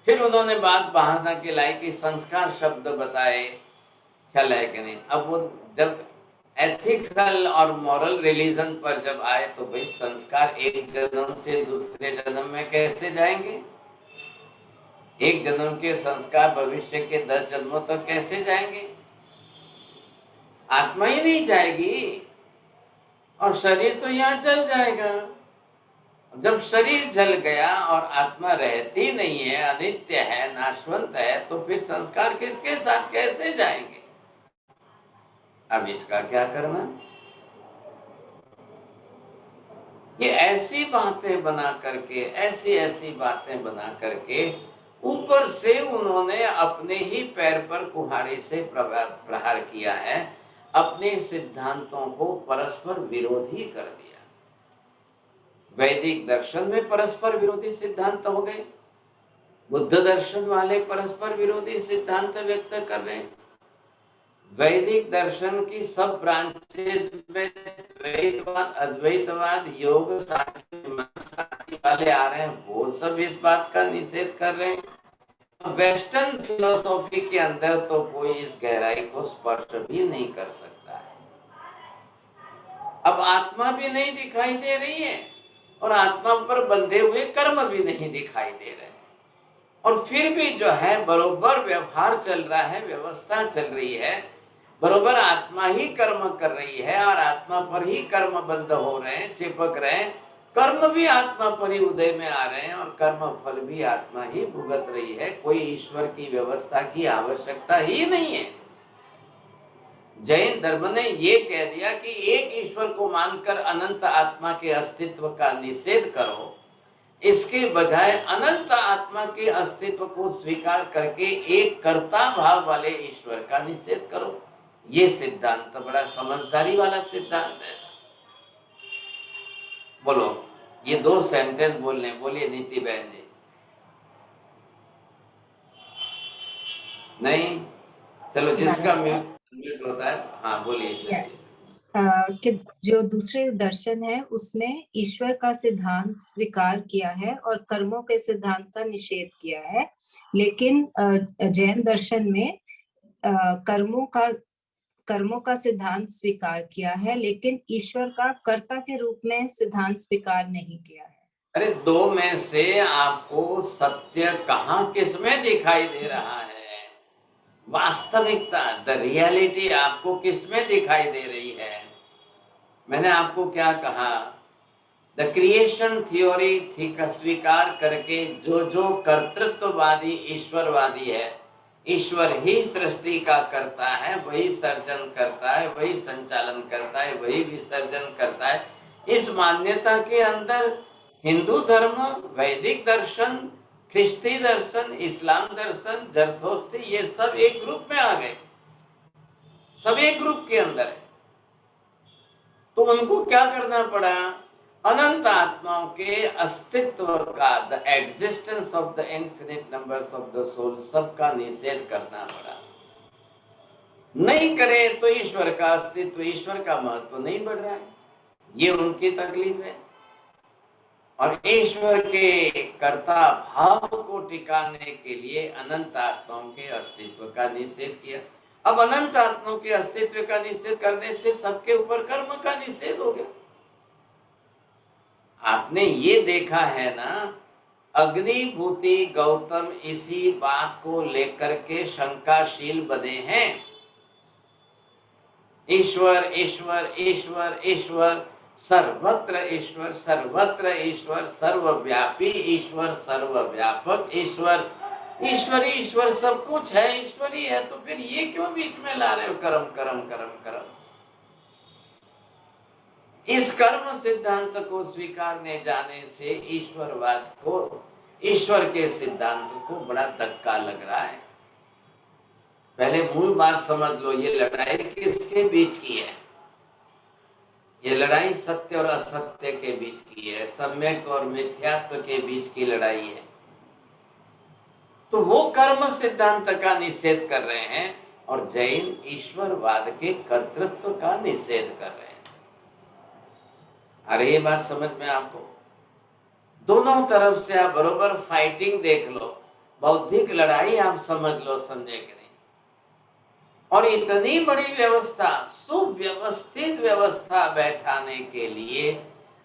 फिर उन्होंने बात बहाना के लाई कि संस्कार शब्द बताए, ख्याल है कि नहीं? अब वो जब एथिकल और मॉरल रिलीजन पर जब आए तो भाई संस्कार एक जन्म से दूसरे जन्म में कैसे जाएंगे? एक जन्म के संस्कार भविष्य के 10 जन्मों तक कैसे जाएंगे? आत्मा ही नहीं जाएगी। और शरीर तो यहाँ जल जाएगा। जब शरीर जल गया और आत्मा रहती नहीं है, अनित्य है, नाशवंत है, तो फिर संस्कार किसके साथ कैसे जाएंगे? अब इसका क्या करना? ये ऐसी बातें बना करके, ऐसी ऐसी बातें बना करके ऊपर से उन्होंने अपने ही पैर पर कुल्हाड़ी से प्रहार किया है, अपने सिद्धांतों को परस्पर विरोधी कर दिया। वैदिक दर्शन में परस्पर विरोधी सिद्धांत हो गए, बुद्ध दर्शन वाले परस्पर विरोधी सिद्धांत व्यक्त कर रहे हैं। वैदिक दर्शन की सब ब्रांचेस में द्वैतवाद, अद्वैतवाद, योग, सांख्य वाले आ रहे हैं, वो सब इस बात का निषेध कर रहे हैं। वेस्टर्न फिलोसॉफी के अंदर तो कोई इस गहराई को स्पर्श भी नहीं कर सकता है। अब आत्मा भी नहीं दिखाई दे रही है और आत्मा पर बंधे हुए कर्म भी नहीं दिखाई दे रहे, और फिर भी जो है बरोबर व्यवहार चल रहा है, व्यवस्था चल रही है, बरोबर आत्मा ही कर्म कर रही है और आत्मा पर ही कर्म बंद हो रहे हैं, चिपक रहे हैं। कर्म भी आत्मा पर ही उदय में आ रहे हैं और कर्म फल भी आत्मा ही भुगत रही है। कोई ईश्वर की व्यवस्था की आवश्यकता ही नहीं है। जैन धर्म ने ये कह दिया कि एक ईश्वर को मानकर अनंत आत्मा के अस्तित्व का निषेध करो, इसके बजाय अनंत आत्मा के अस्तित्व को स्वीकार करके एक कर्ता भाव वाले ईश्वर का निषेध करो। ये सिद्धांत बड़ा समझदारी वाला सिद्धांत है। बोलो, ये 2 सेंटेंस बोलने, बोलिए नीति बहन जी। नहीं, चलो जिसका म्यूट होता है, हाँ बोलिए। कि जो दूसरे दर्शन है उसमें ईश्वर का सिद्धांत स्वीकार किया है और कर्मों के सिद्धांत का निषेध किया है, लेकिन जैन दर्शन में कर्मों का सिद्धांत स्वीकार किया है, लेकिन ईश्वर का कर्ता के रूप में सिद्धांत स्वीकार नहीं किया है। अरे 2 में से आपको सत्य कहाँ किसमें दिखाई दे रहा है? वास्तविकता, द रियलिटी आपको किसमें दिखाई दे रही है? मैंने आपको क्या कहा? द क्रिएशन थ्योरी स्वीकार करके जो कर्तृत्ववादी ईश्वरवादी है, ईश्वर ही सृष्टि का करता है, वही सर्जन करता है, वही संचालन करता है, वही विसर्जन करता है, इस मान्यता के अंदर हिंदू धर्म, वैदिक दर्शन, ख्रिस्ती दर्शन, इस्लाम दर्शन, जरथोस्ती, ये सब एक ग्रुप में आ गए, सब एक ग्रुप के अंदर है। तो उनको क्या करना पड़ा? अनंत आत्माओं के अस्तित्व का, the existence of the infinite numbers of the soul, सबका निषेध करना पड़ा। नहीं करे तो ईश्वर का अस्तित्व, ईश्वर का महत्व नहीं बढ़ रहा है, ये उनकी तकलीफ है। और ईश्वर के कर्ता भाव को टिकाने के लिए अनंत आत्माओं के अस्तित्व का निषेध किया। अब अनंत आत्माओं के अस्तित्व का निषेध करने से सबके ऊपर कर्म का निषेध हो गया। आपने ये देखा है ना, अग्निभूति गौतम इसी बात को लेकर के शंकाशील बने हैं। ईश्वर ईश्वर ईश्वर ईश्वर, सर्वत्र ईश्वर, सर्वत्र ईश्वर, सर्वव्यापी ईश्वर, सर्वव्यापक ईश्वर, ईश्वरी ईश्वर, सब कुछ है, ईश्वरी है, तो फिर ये क्यों बीच में ला रहे हो कर्म कर्म कर्म कर्म? इस कर्म सिद्धांत को स्वीकारने जाने से ईश्वरवाद को, ईश्वर के सिद्धांत को बड़ा धक्का लग रहा है। पहले मूल बात समझ लो, ये लड़ाई किसके बीच की है? ये लड़ाई सत्य और असत्य के बीच की है, सम्यक और मिथ्यात्व के बीच की लड़ाई है। तो वो कर्म सिद्धांत का निषेध कर रहे हैं और जैन ईश्वरवाद के कर्तृत्व का निषेध कर रहे हैं। अरे ये बात समझ में आपको? दोनों तरफ से आप बरोबर फाइटिंग देख लो, बौद्धिक लड़ाई आप समझ लो, समझे कि नहीं? और इतनी बड़ी व्यवस्था, सुव्यवस्थित व्यवस्था बैठाने के लिए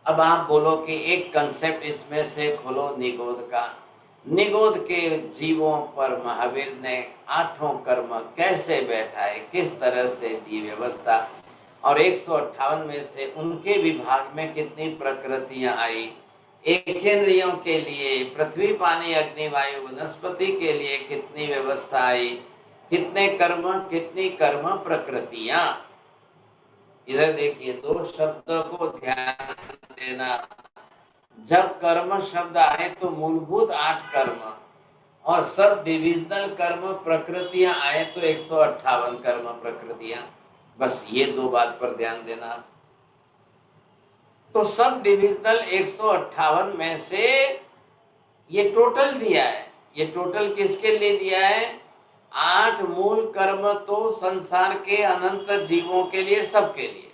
अब आप बोलो कि एक कंसेप्ट इसमें से खोलो निगोद का। निगोद के जीवों पर महावीर ने 8 कर्म कैसे बैठाए, किस तरह से दी व्यवस्था, और 158 में से उनके विभाग में कितनी प्रकृतियां आई। एकेंद्रियों के लिए पृथ्वी पानी अग्नि वायु वनस्पति के लिए कितनी व्यवस्था आई, कितने कर्म, कितनी कर्म प्रकृतियां। इधर देखिए, दो शब्द को ध्यान देना। जब कर्म शब्द आए तो मूलभूत 8 कर्म, और सब डिविजनल कर्म प्रकृतियां आए तो 158 कर्म प्रकृतियां। बस ये 2 बात पर ध्यान देना। तो सब डिविजनल 158 में से ये टोटल दिया है। ये टोटल किसके लिए दिया है? 8 मूल कर्म तो संसार के अनंत जीवों के लिए, सबके लिए।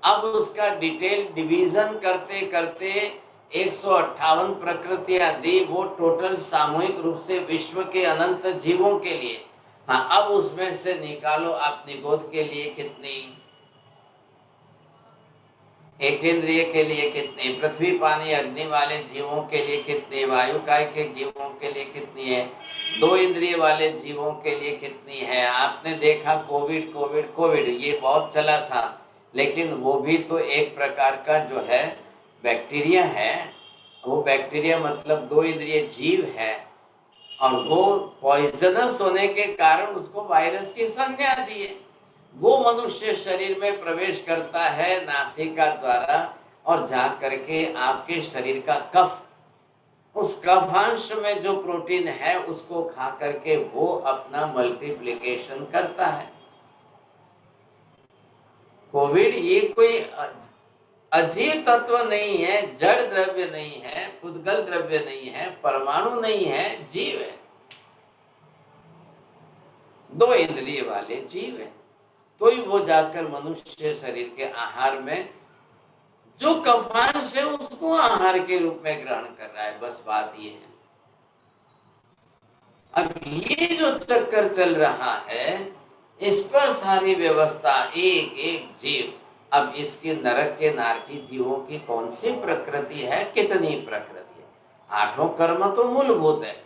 अब उसका डिटेल डिवीजन करते करते 158 प्रकृतियां दी, वो टोटल सामूहिक रूप से विश्व के अनंत जीवों के लिए। हाँ, अब उसमें से निकालो आप निगोद के लिए कितनी, एकेंद्रिय के लिए कितनी, पृथ्वी पानी अग्नि वाले जीवों के लिए कितनी, वायु काय के जीवों के लिए कितनी है, 2 इंद्रिय वाले जीवों के लिए कितनी है। आपने देखा कोविड कोविड कोविड ये बहुत चला था, लेकिन वो भी तो एक प्रकार का जो है बैक्टीरिया है। वो बैक्टीरिया मतलब 2 इंद्रिय जीव है, और वो पॉइजनस होने के कारण उसको वायरस की संज्ञा दी है। वो मनुष्य शरीर में प्रवेश करता है नासिका द्वारा, और जा करके आपके शरीर का कफ, उस कफांश में जो प्रोटीन है उसको खा करके वो अपना मल्टीप्लिकेशन करता है। कोविड ये कोई अजीब तत्व नहीं है, जड़ द्रव्य नहीं है, पुद्गल द्रव्य नहीं है, परमाणु नहीं है, जीव है, 2 इंद्रिय वाले जीव है। तो ही वो जाकर मनुष्य शरीर के आहार में जो कफांश है उसको आहार के रूप में ग्रहण कर रहा है। बस बात ये है। अब ये जो चक्कर चल रहा है, इस पर सारी व्यवस्था, एक एक जीव। अब इसके नरक के नारकी जीवों की कौन सी प्रकृति है, कितनी प्रकृति है। 8 कर्म तो मूलभूत है,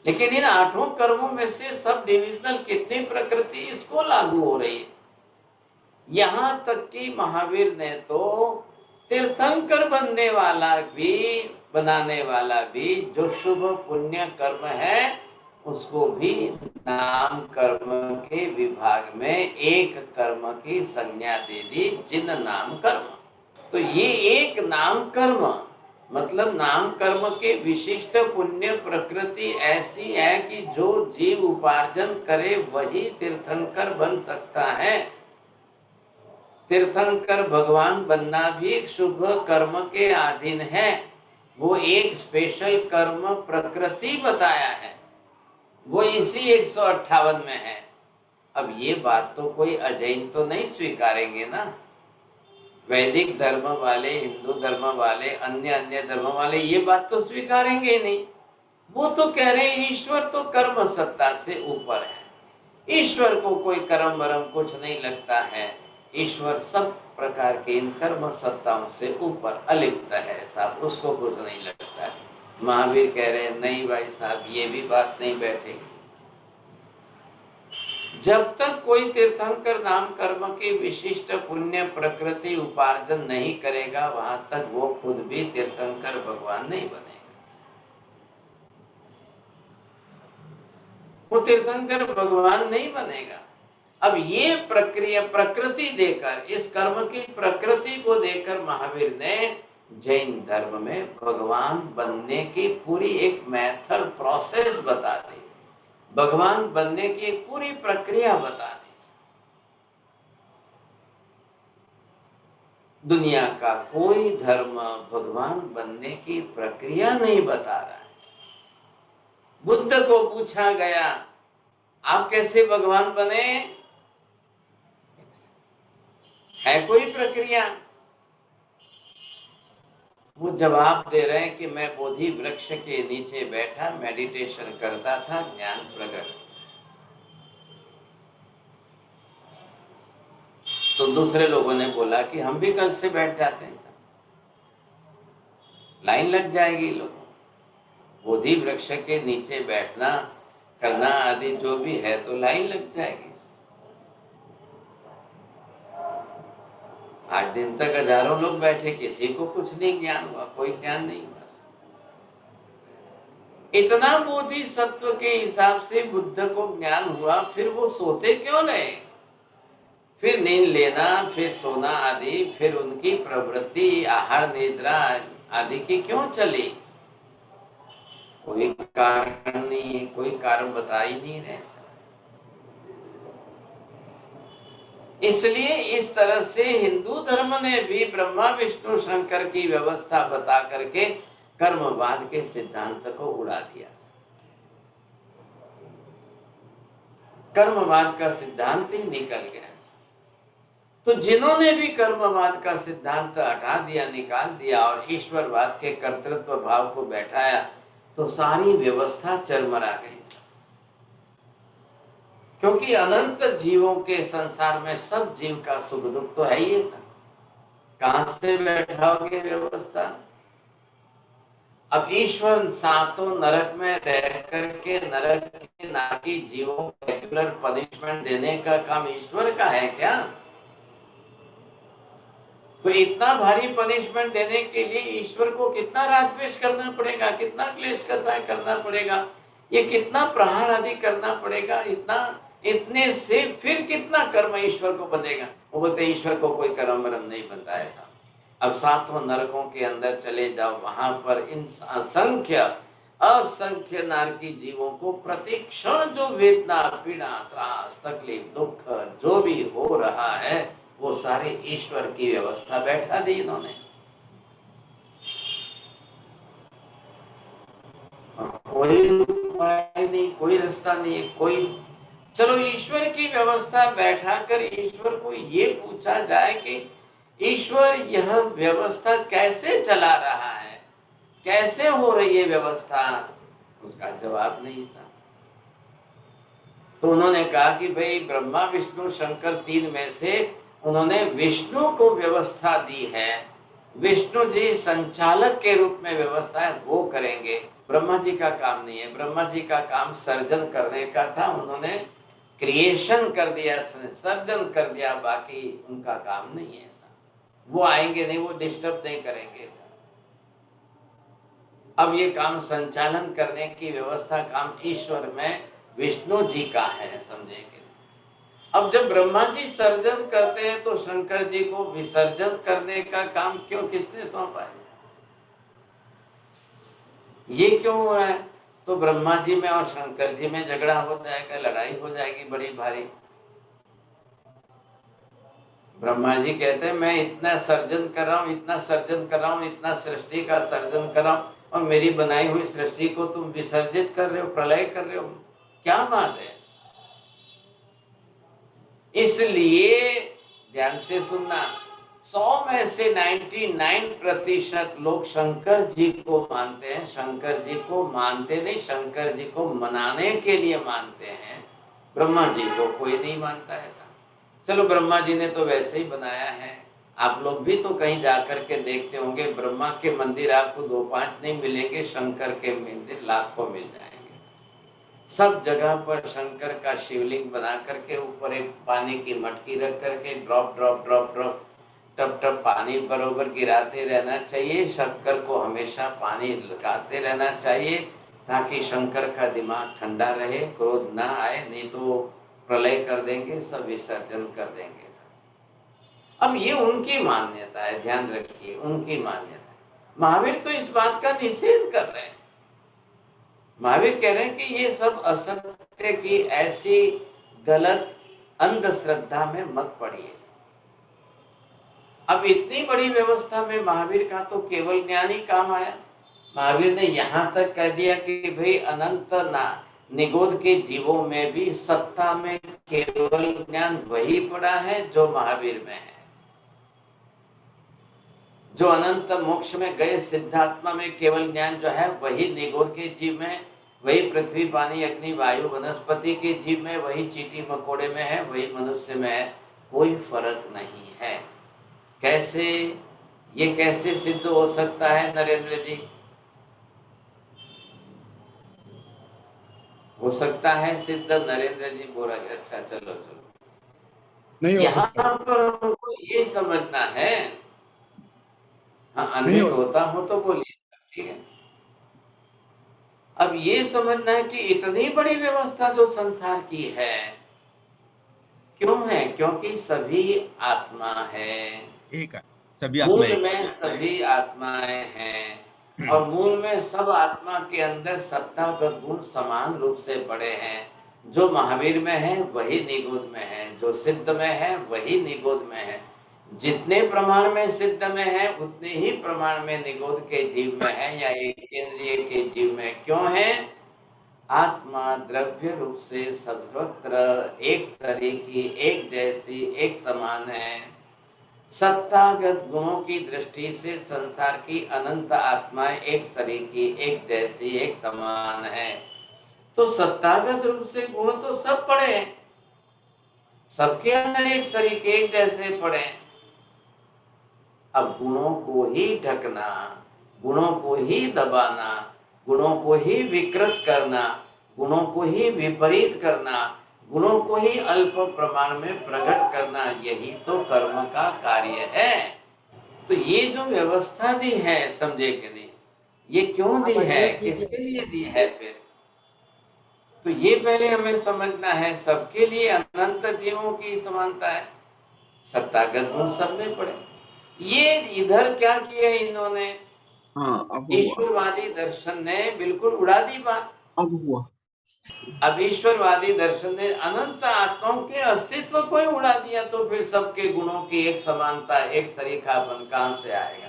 लेकिन इन 8 कर्मों में से सब डिविजनल कितनी प्रकृति इसको लागू हो रही है। यहां तक कि महावीर ने तो तीर्थंकर बनने वाला भी, बनाने वाला भी, जो शुभ पुण्य कर्म है उसको भी नाम कर्म के विभाग में एक कर्म की संज्ञा दे दी, जिन नाम कर्म। तो ये एक नाम कर्म मतलब नाम कर्म के विशिष्ट पुण्य प्रकृति ऐसी है कि जो जीव उपार्जन करे वही तीर्थंकर बन सकता है। तीर्थंकर भगवान बनना भी एक शुभ कर्म के अधीन है। वो एक स्पेशल कर्म प्रकृति बताया है, वो इसी 158 में है। अब ये बात तो कोई अजैन तो नहीं स्वीकारेंगे ना। वैदिक धर्म वाले, हिंदू धर्म वाले, अन्य धर्म वाले ये बात तो स्वीकारेंगे नहीं। वो तो कह रहे हैं ईश्वर तो कर्म सत्ता से ऊपर है, ईश्वर को कोई कर्म वरम कुछ नहीं लगता है, ईश्वर सब प्रकार के इन कर्म सत्ताओं से ऊपर अलिप्त है साहब, उसको कुछ नहीं लगता है। महावीर कह रहे हैं नहीं भाई साहब, ये भी बात नहीं बैठेगी। जब तक कोई तीर्थंकर नाम कर्म की विशिष्ट पुण्य प्रकृति उपार्जन नहीं करेगा, वहां तक वो खुद भी तीर्थंकर भगवान नहीं बनेगा। वो तीर्थंकर भगवान नहीं बनेगा। अब ये प्रक्रिया प्रकृति देकर, इस कर्म की प्रकृति को देकर महावीर ने जैन धर्म में भगवान बनने की पूरी एक मेथड, प्रोसेस बता दी। भगवान बनने की एक पूरी प्रक्रिया बता दी। दुनिया का कोई धर्म भगवान बनने की प्रक्रिया नहीं बता रहा है। बुद्ध को पूछा गया आप कैसे भगवान बने, है कोई प्रक्रिया? वो जवाब दे रहे हैं कि मैं बोधि वृक्ष के नीचे बैठा मेडिटेशन करता था, ज्ञान प्रकट। तो दूसरे लोगों ने बोला कि हम भी कल से बैठ जाते हैं, लाइन लग जाएगी लोगों। बोधि वृक्ष के नीचे बैठना करना आदि जो भी है तो लाइन लग जाएगी। दिन तक हजारों लोग बैठे, किसी को कुछ नहीं ज्ञान हुआ, कोई ज्ञान नहीं हुआ। इतना बोधिसत्व के हिसाब से बुद्ध को ज्ञान हुआ, फिर वो सोते क्यों रहे? फिर नींद लेना, फिर सोना आदि, फिर उनकी प्रवृत्ति आहार निद्रा आदि की क्यों चली? कोई कारण नहीं है, कोई कारण बता ही नहीं रहे। इसलिए इस तरह से हिंदू धर्म ने भी ब्रह्मा विष्णु शंकर की व्यवस्था बता करके कर्मवाद के सिद्धांत को उड़ा दिया। कर्मवाद का सिद्धांत ही निकल गया। तो जिन्होंने भी कर्मवाद का सिद्धांत हटा दिया, निकाल दिया और ईश्वरवाद के कर्तृत्व भाव को बैठाया, तो सारी व्यवस्था चरमरा गई। क्योंकि अनंत जीवों के संसार में सब जीव का सुख दुख तो है ही। कहां से बैठाओगे व्यवस्था? अब ईश्वर सातों नरक में रह करके नरक के नाकी जीवों को रेगुलर पनिशमेंट देने का काम ईश्वर का है क्या? तो इतना भारी पनिशमेंट देने के लिए ईश्वर को कितना राजद्वेष करना पड़ेगा, कितना क्लेश कसाय करना पड़ेगा, ये कितना प्रहार आदि करना पड़ेगा, इतने से फिर कितना कर्म ईश्वर को बनेगा? वो बोलते ईश्वर को कोई कर्म वर्म नहीं बनता है। अब सातों नरकों के अंदर चले जाओ, वहां पर इन असंख्य नारकी जीवों को प्रति क्षण जो वेदना, पीड़ा, त्रास, तकलीफ, दुख जो भी हो रहा है, वो सारे ईश्वर की व्यवस्था बैठा दी इन्होंने। कोई उपाय नहीं, कोई रास्ता नहीं है, कोई। चलो ईश्वर की व्यवस्था बैठा कर ईश्वर को ये पूछा जाए कि ईश्वर यह व्यवस्था कैसे चला रहा है, कैसे हो रही है व्यवस्था, उसका जवाब नहीं था। तो उन्होंने कहा कि भाई ब्रह्मा विष्णु शंकर तीन में से उन्होंने विष्णु को व्यवस्था दी है, विष्णु जी संचालक के रूप में व्यवस्था है, वो करेंगे। ब्रह्मा जी का काम नहीं है, ब्रह्मा जी का काम सर्जन करने का था, उन्होंने क्रिएशन कर दिया, सर्जन कर दिया, बाकी उनका काम नहीं है। वो आएंगे नहीं, वो डिस्टर्ब नहीं करेंगे। अब ये काम संचालन करने की व्यवस्था काम ईश्वर में विष्णु जी का है, समझेंगे। अब जब ब्रह्मा जी सर्जन करते हैं तो शंकर जी को विसर्जन करने का काम क्यों, किसने सौंपा है? ये क्यों हो रहा है? तो ब्रह्मा जी में और शंकर जी में झगड़ा हो जाएगा, लड़ाई हो जाएगी बड़ी भारी। ब्रह्मा जी कहते हैं मैं इतना सर्जन कर रहा हूँ, इतना सर्जन कर रहा हूँ, इतना सृष्टि का सर्जन कर रहा हूँ, और मेरी बनाई हुई सृष्टि को तुम विसर्जित कर रहे हो, प्रलय कर रहे हो, क्या बात है? इसलिए ध्यान से सुनना, 100 में से 99% लोग शंकर जी को मानते हैं। शंकर जी को मानते नहीं, शंकर जी को मनाने के लिए मानते हैं। ब्रह्मा जी को कोई नहीं मानता ऐसा। चलो ब्रह्मा जी ने तो वैसे ही बनाया है, आप लोग भी तो कहीं जाकर के देखते होंगे, ब्रह्मा के मंदिर आपको 2-5 नहीं मिलेंगे, शंकर के मंदिर लाखों मिल जाएंगे। सब जगह पर शंकर का शिवलिंग बना करके ऊपर एक पानी की मटकी रख करके ड्रॉप ड्रॉप ड्रॉप ड्रॉप टप टप पानी बरोबर गिराते रहना चाहिए। शंकर को हमेशा पानी लगाते रहना चाहिए ताकि शंकर का दिमाग ठंडा रहे, क्रोध ना आए, नहीं तो प्रलय कर देंगे, सब विसर्जन कर देंगे। अब ये उनकी मान्यता है, ध्यान रखिए, उनकी मान्यता है। महावीर तो इस बात का निषेध कर रहे हैं। महावीर कह रहे हैं कि ये सब असत्य की ऐसी गलत अंधश्रद्धा में मत पड़िए। अब इतनी बड़ी व्यवस्था में महावीर का तो केवल ज्ञान ही काम आया। महावीर ने यहाँ तक कह दिया कि भाई अनंत निगोद के जीवों में भी सत्ता में केवल ज्ञान वही पड़ा है जो महावीर में है। जो अनंत मोक्ष में गए सिद्धात्मा में केवल ज्ञान जो है वही निगोद के जीव में, वही पृथ्वी पानी अग्नि वायु वनस्पति के जीव में, वही चींटी मकोड़े में है, वही मनुष्य में है। कोई फर्क नहीं है। कैसे, ये कैसे सिद्ध हो सकता है नरेंद्र जी? हो सकता है सिद्ध? नरेंद्र जी बोला, अच्छा चलो चलो। नहीं हो यहाँ सकता, पर हमको ये समझना है। हाँ, नहीं हो अनम्यूट होता हो तो बोलिए, ठीक है। अब ये समझना है कि इतनी बड़ी व्यवस्था जो संसार की है, क्यों है? क्योंकि सभी आत्मा है, एक है, सभी आत्मा मूल एक में सभी आत्माएं हैं, और मूल में सब आत्मा के अंदर सत्तागत गुण समान रूप से पड़े हैं। जो महावीर में है वही निगुद में है, जो सिद्ध में है वही निगुद में है। जितने प्रमाण में सिद्ध में है उतने ही प्रमाण में निगुद के जीव में है, या एक केंद्रीय के जीव में। क्यों है? आत्मा द्रव्य रूप से सर्वत्र एक सरीकी, एक जैसी, एक समान है। सत्तागत गुणों की दृष्टि से संसार की अनंत आत्माएं एक सरीकी, एक जैसी, एक समान है। तो सत्तागत रूप से गुण तो सब पड़े हैं, सबके अंदर एक सरीके, एक जैसे पड़े। अब गुणों को ही ढकना, गुणों को ही दबाना, गुणों को ही विकृत करना, गुणों को ही विपरीत करना, गुणों को ही अल्प प्रमाण में प्रकट करना, यही तो कर्म का कार्य है। तो ये जो व्यवस्था दी है, समझे कि नहीं? ये क्यों दी है, किसके लिए दी है फिर? तो ये पहले हमें समझना है। सबके लिए अनंत जीवों की समानता है, सत्तागत गुण सब में पड़े। ये इधर क्या किया इन्होंने? हाँ अब हुआ, ईश्वरवादी दर्शन ने बिल्कुल उड़ा दी बात। अब हुआ। अब ईश्वरवादी दर्शन ने अनंत आत्माओं के अस्तित्व को ही उड़ा दिया, तो फिर सबके गुणों की एक समानता, एक सरीखापन कहां से आएगा?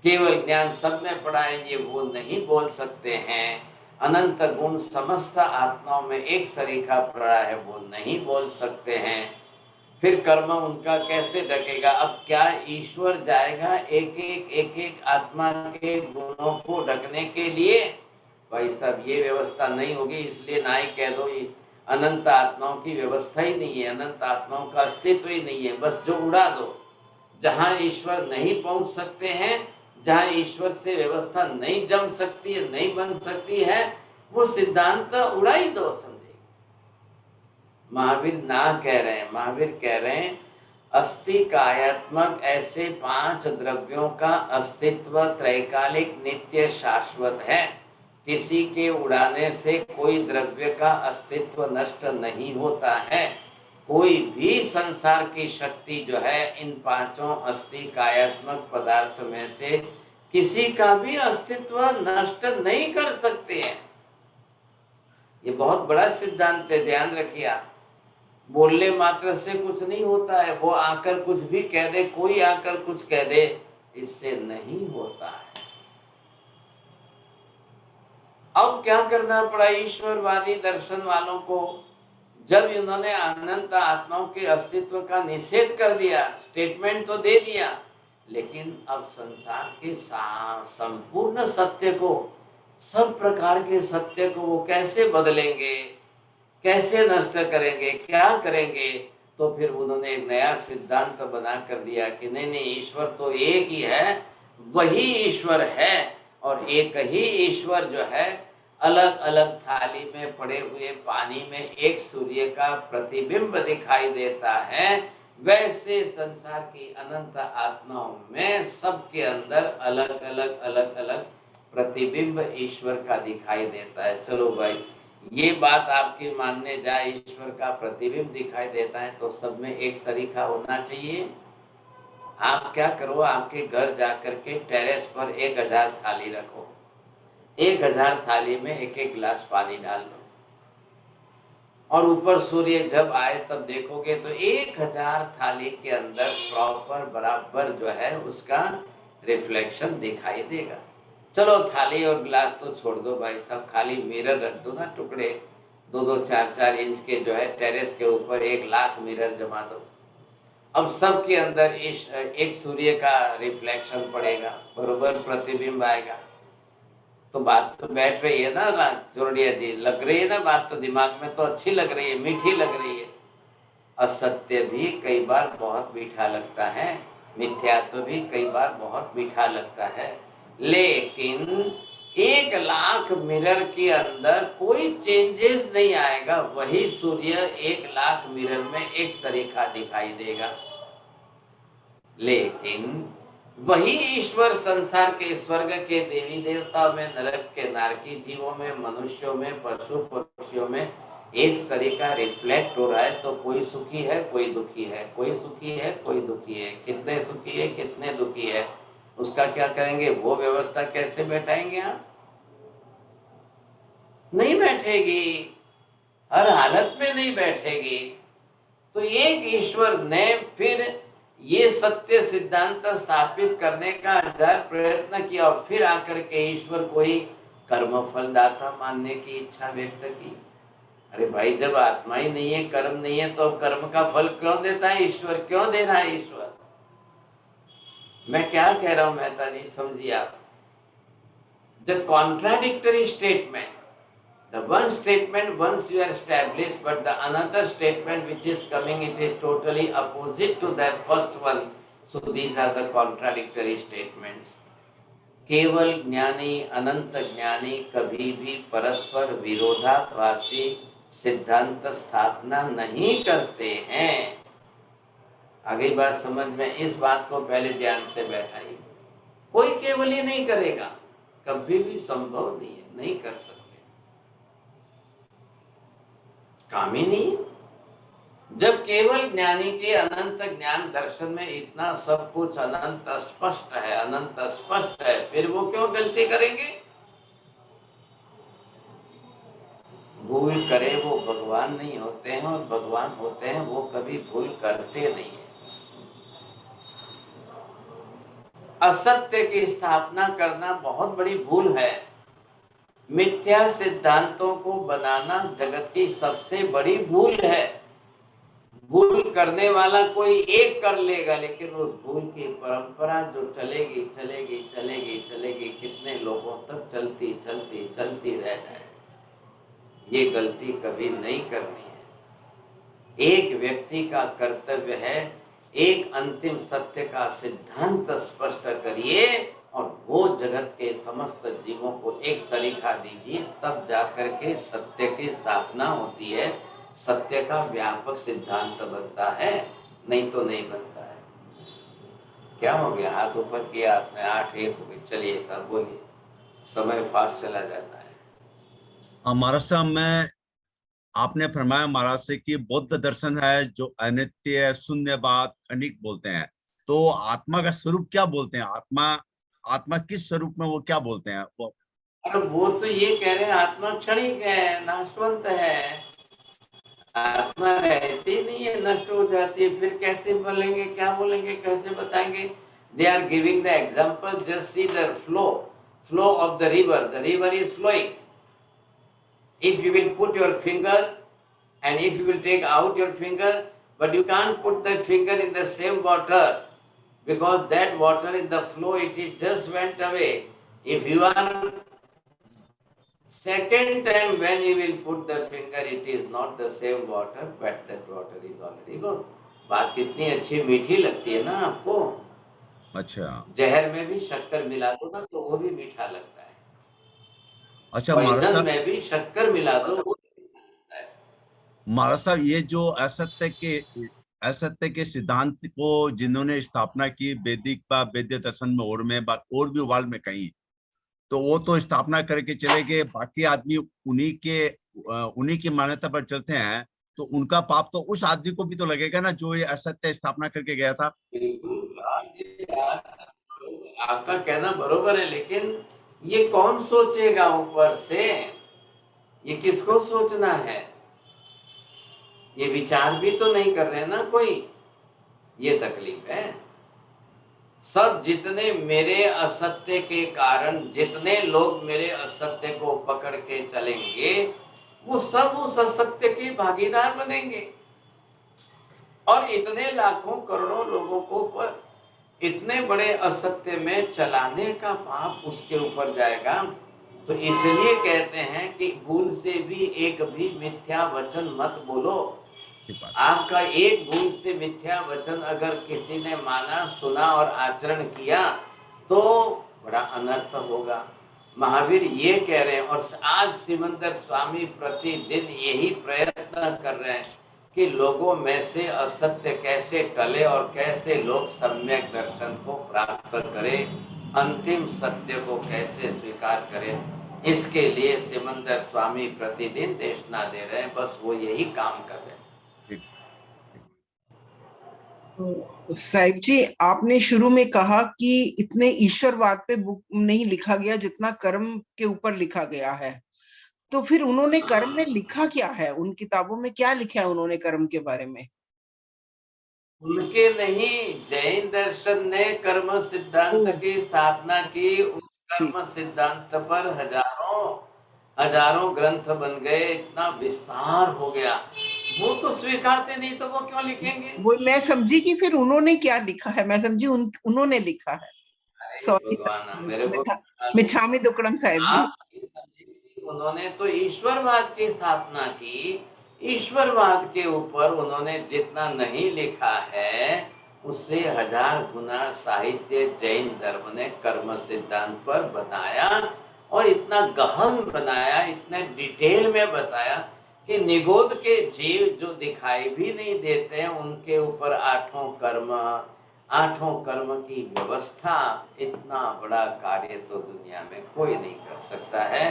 केवल ज्ञान सब में पड़ा है, ये वो नहीं बोल सकते हैं। अनंत गुण समस्त आत्माओं में एक सरीखा पड़ा है, वो नहीं बोल सकते हैं। फिर कर्म उनका कैसे ढकेगा? अब क्या ईश्वर जाएगा एक एक आत्मा के गुणों को ढकने के लिए? भाई साहब, ये व्यवस्था नहीं होगी। इसलिए ना ही कह दो ये अनंत आत्माओं की व्यवस्था ही नहीं है, अनंत आत्माओं का अस्तित्व ही नहीं है, बस जो उड़ा दो। जहां ईश्वर नहीं पहुंच सकते हैं, जहां ईश्वर से व्यवस्था नहीं जम सकती है, नहीं बन सकती है, वो सिद्धांत उड़ा ही दो, समझे। महावीर ना कह रहे हैं, महावीर कह रहे हैं अस्थि कायात्मक ऐसे 5 द्रव्यों का अस्तित्व त्रैकालिक नित्य शाश्वत है। किसी के उड़ाने से कोई द्रव्य का अस्तित्व नष्ट नहीं होता है। कोई भी संसार की शक्ति जो है इन 5 अस्थि कायात्मक पदार्थ में से किसी का भी अस्तित्व नष्ट नहीं कर सकते हैं। ये बहुत बड़ा सिद्धांत है, ध्यान रखिए आप। बोलने मात्र से कुछ नहीं होता है, वो आकर कुछ भी कह दे, कोई आकर कुछ कह दे, इससे नहीं होता है। अब क्या करना पड़ा ईश्वरवादी दर्शन वालों को? जब इन्होंने अनंत आत्माओं के अस्तित्व का निषेध कर दिया, स्टेटमेंट तो दे दिया, लेकिन अब संसार के संपूर्ण सत्य को, सब प्रकार के सत्य को वो कैसे बदलेंगे, कैसे नष्ट करेंगे, क्या करेंगे? तो फिर उन्होंने एक नया सिद्धांत बना कर दिया कि नहीं नहीं, ईश्वर तो एक ही है, वही ईश्वर है। और एक ही ईश्वर जो है, अलग अलग थाली में पड़े हुए पानी में एक सूर्य का प्रतिबिंब दिखाई देता है, वैसे संसार की अनंत आत्माओं में सबके अंदर अलग अलग प्रतिबिंब ईश्वर का दिखाई देता है। चलो भाई, ये बात आपकी मानने जाए, ईश्वर का प्रतिबिंब दिखाई देता है, तो सब में एक सरीखा होना चाहिए। आप क्या करो, आपके घर जाकर के टेरेस पर 1000 थाली रखो, 1000 थाली में एक एक गिलास पानी डाल दो, और ऊपर सूर्य जब आए तब देखोगे तो 1000 थाली के अंदर प्रॉपर बराबर जो है उसका रिफ्लेक्शन दिखाई देगा। चलो थाली और गिलास तो छोड़ दो भाई साहब, खाली मिरर रख दो ना, टुकड़े 2-2, 4-4 इंच के जो है टेरेस के ऊपर 1,00,000 मिरर जमा दो। अब सबके अंदर एक सूर्य का रिफ्लेक्शन पड़ेगा, बरोबर प्रतिबिंब आएगा। तो बात तो बैठ रही है ना जोड़िया जी, लग रही है ना बात, तो दिमाग में तो अच्छी लग रही है, मीठी लग रही है। असत्य भी कई बार बहुत मीठा लगता है, मिथ्यात्व भी कई बार बहुत मीठा लगता है, लेकिन 1,00,000 मिरर के अंदर कोई चेंजेस नहीं आएगा, वही सूर्य 1,00,000 मिरर में एक सरीखा दिखाई देगा। लेकिन वही ईश्वर संसार के स्वर्ग के देवी देवता में, नरक के नारकी जीवों में, मनुष्यों में, पशु पक्षियों में एक सरीखा रिफ्लेक्ट हो रहा है। तो कोई सुखी है, कोई दुखी है, कोई सुखी है, कोई दुखी है। कितने सुखी है, कितने दुखी है, उसका क्या करेंगे? वो व्यवस्था कैसे बैठाएंगे आप? नहीं बैठेगी, हर हालत में नहीं बैठेगी। तो एक ईश्वर ने फिर ये सत्य सिद्धांत स्थापित करने का 1000 प्रयत्न किया और फिर आकर के ईश्वर कोई कर्म फलदाता मानने की इच्छा व्यक्त की। अरे भाई, जब आत्मा ही नहीं है, कर्म नहीं है, तो कर्म का फल क्यों देता है ईश्वर? क्यों दे रहा है ईश्वर? मैं क्या कह रहा हूं मेहता जी, समझिए आप। The contradictory statement, the one statement once you are established, but the another statement which is coming, it is totally opposite to that first one. So these are the contradictory statements. केवल ज्ञानी, अनंत ज्ञानी कभी भी परस्पर विरोधाभासी सिद्धांत स्थापना नहीं करते हैं। आगे बात समझ में, इस बात को पहले ध्यान से बैठाइए। कोई केवल ही नहीं करेगा, कभी भी संभव नहीं है, नहीं कर सकते, काम ही नहीं। जब केवल ज्ञानी के अनंत ज्ञान दर्शन में इतना सब कुछ अनंत स्पष्ट है, अनंत स्पष्ट है, फिर वो क्यों गलती करेंगे? भूल करे वो भगवान नहीं होते हैं, और भगवान होते हैं वो कभी भूल करते नहीं है। असत्य की स्थापना करना बहुत बड़ी भूल है। मिथ्या सिद्धांतों को बनाना जगत की सबसे बड़ी भूल है। भूल करने वाला कोई एक कर लेगा, लेकिन उस भूल की परंपरा जो चलेगी चलेगी चलेगी चलेगी, कितने लोगों तक चलती चलती चलती रह जाए। ये गलती कभी नहीं करनी है। एक व्यक्ति का कर्तव्य है, एक अंतिम सत्य का सिद्धांत स्पष्ट करिए और वो जगत के समस्त जीवों को एक सरीखा दीजिए, तब जाकर के सत्य की स्थापना होती है, सत्य का व्यापक सिद्धांत बनता है, नहीं तो नहीं बनता है। क्या हो गया? हाथ ऊपर किया आपने, 8-1 हो गए। चलिए साहब बोलिए, समय फास्ट चला जाता है। महाराज साहब, मैं आपने फरमाया महाराज से कि बौद्ध दर्शन है जो अनित्य, शून्यवाद, क्षणिक बोलते हैं, तो आत्मा का स्वरूप क्या बोलते हैं? आत्मा किस स्वरूप में वो क्या बोलते हैं? वो तो ये कह रहे हैं आत्मा क्षणिक है, नाशवंत है, आत्मा रहती नहीं है, नष्ट हो जाती है। फिर कैसे बोलेंगे, क्या बोलेंगे, कैसे बताएंगे? They are giving the example, just see the flow of the river is flowing. If you will put your finger and if you will take out your finger, but you can't put the finger in the same water because that water in the flow, it is just went away. If you are second time when you will put the finger, it is not the same water, but that water is already gone. बात कितनी अच्छी मीठी लगती है ना आपको? अच्छा, जहर में भी शक्कर मिला दो ना तो वो भी मीठा लगता है। अच्छा महाराज पॉइजन साहब, में भी शक्कर मिला दो वो महाराज साहब, ये जो असत्य के सिद्धांत को जिन्होंने स्थापना की वैदिक व वैद्य दर्शन में और भी वर्ल्ड में कहीं, तो वो तो स्थापना करके चले गए, बाकी आदमी उन्हीं की मान्यता पर चलते हैं, तो उनका पाप तो उस आदमी को भी तो लगेगा ना जो ये असत्य स्थापना करके गया था। बिल्कुल, आपका कहना बरोबर है, लेकिन ये कौन सोचेगा ऊपर से? ये किसको सोचना है? ये विचार भी तो नहीं कर रहे ना कोई। ये तकलीफ है। सब जितने मेरे असत्य के कारण जितने लोग मेरे असत्य को पकड़ के चलेंगे, वो सब उस असत्य के भागीदार बनेंगे और इतने लाखों करोड़ों लोगों को पर इतने बड़े असत्य में चलाने का पाप उसके ऊपर जाएगा। तो इसलिए कहते हैं कि भूल से भी एक भी मिथ्या वचन मत बोलो। आपका एक भूल से मिथ्या वचन अगर किसी ने माना, सुना और आचरण किया तो बड़ा अनर्थ होगा। महावीर ये कह रहे हैं और आज सिमंदर स्वामी प्रतिदिन यही प्रयत्न कर रहे हैं कि लोगों में से असत्य कैसे टले और कैसे लोग सम्यक दर्शन को प्राप्त करें, अंतिम सत्य को कैसे स्वीकार करें। इसके लिए सिमंदर स्वामी प्रतिदिन देशना दे रहे हैं, बस वो यही काम कर रहे हैं। साहिब जी, आपने शुरू में कहा कि इतने ईश्वरवाद पे बुक नहीं लिखा गया जितना कर्म के ऊपर लिखा गया है, तो फिर उन्होंने कर्म में लिखा क्या है? उन किताबों में क्या लिखा है उन्होंने कर्म के बारे में? उनके नहीं, जैन दर्शन ने कर्म सिद्धांत की स्थापना की। उस कर्म सिद्धांत पर हजारों ग्रंथ बन गए, इतना विस्तार हो गया। वो तो स्वीकारते नहीं तो वो क्यों लिखेंगे? वो मैं समझी कि फिर उन्होंने क्या लिखा है, मैं समझी उन्होंने लिखा है। सॉरी, भगवान, मेरे को मिच्छामी दुक्कड़म साहिब जी। उन्होंने तो ईश्वरवाद की स्थापना की। ईश्वरवाद के ऊपर उन्होंने जितना नहीं लिखा है उससे 1000 गुना साहित्य जैन धर्म ने कर्म सिद्धांत पर बनाया और इतना गहन बनाया, इतने डिटेल में बताया कि निगोद के जीव जो दिखाई भी नहीं देते हैं उनके ऊपर 8 कर्म की व्यवस्था। इतना बड़ा कार्य तो दुनिया में कोई नहीं कर सकता है।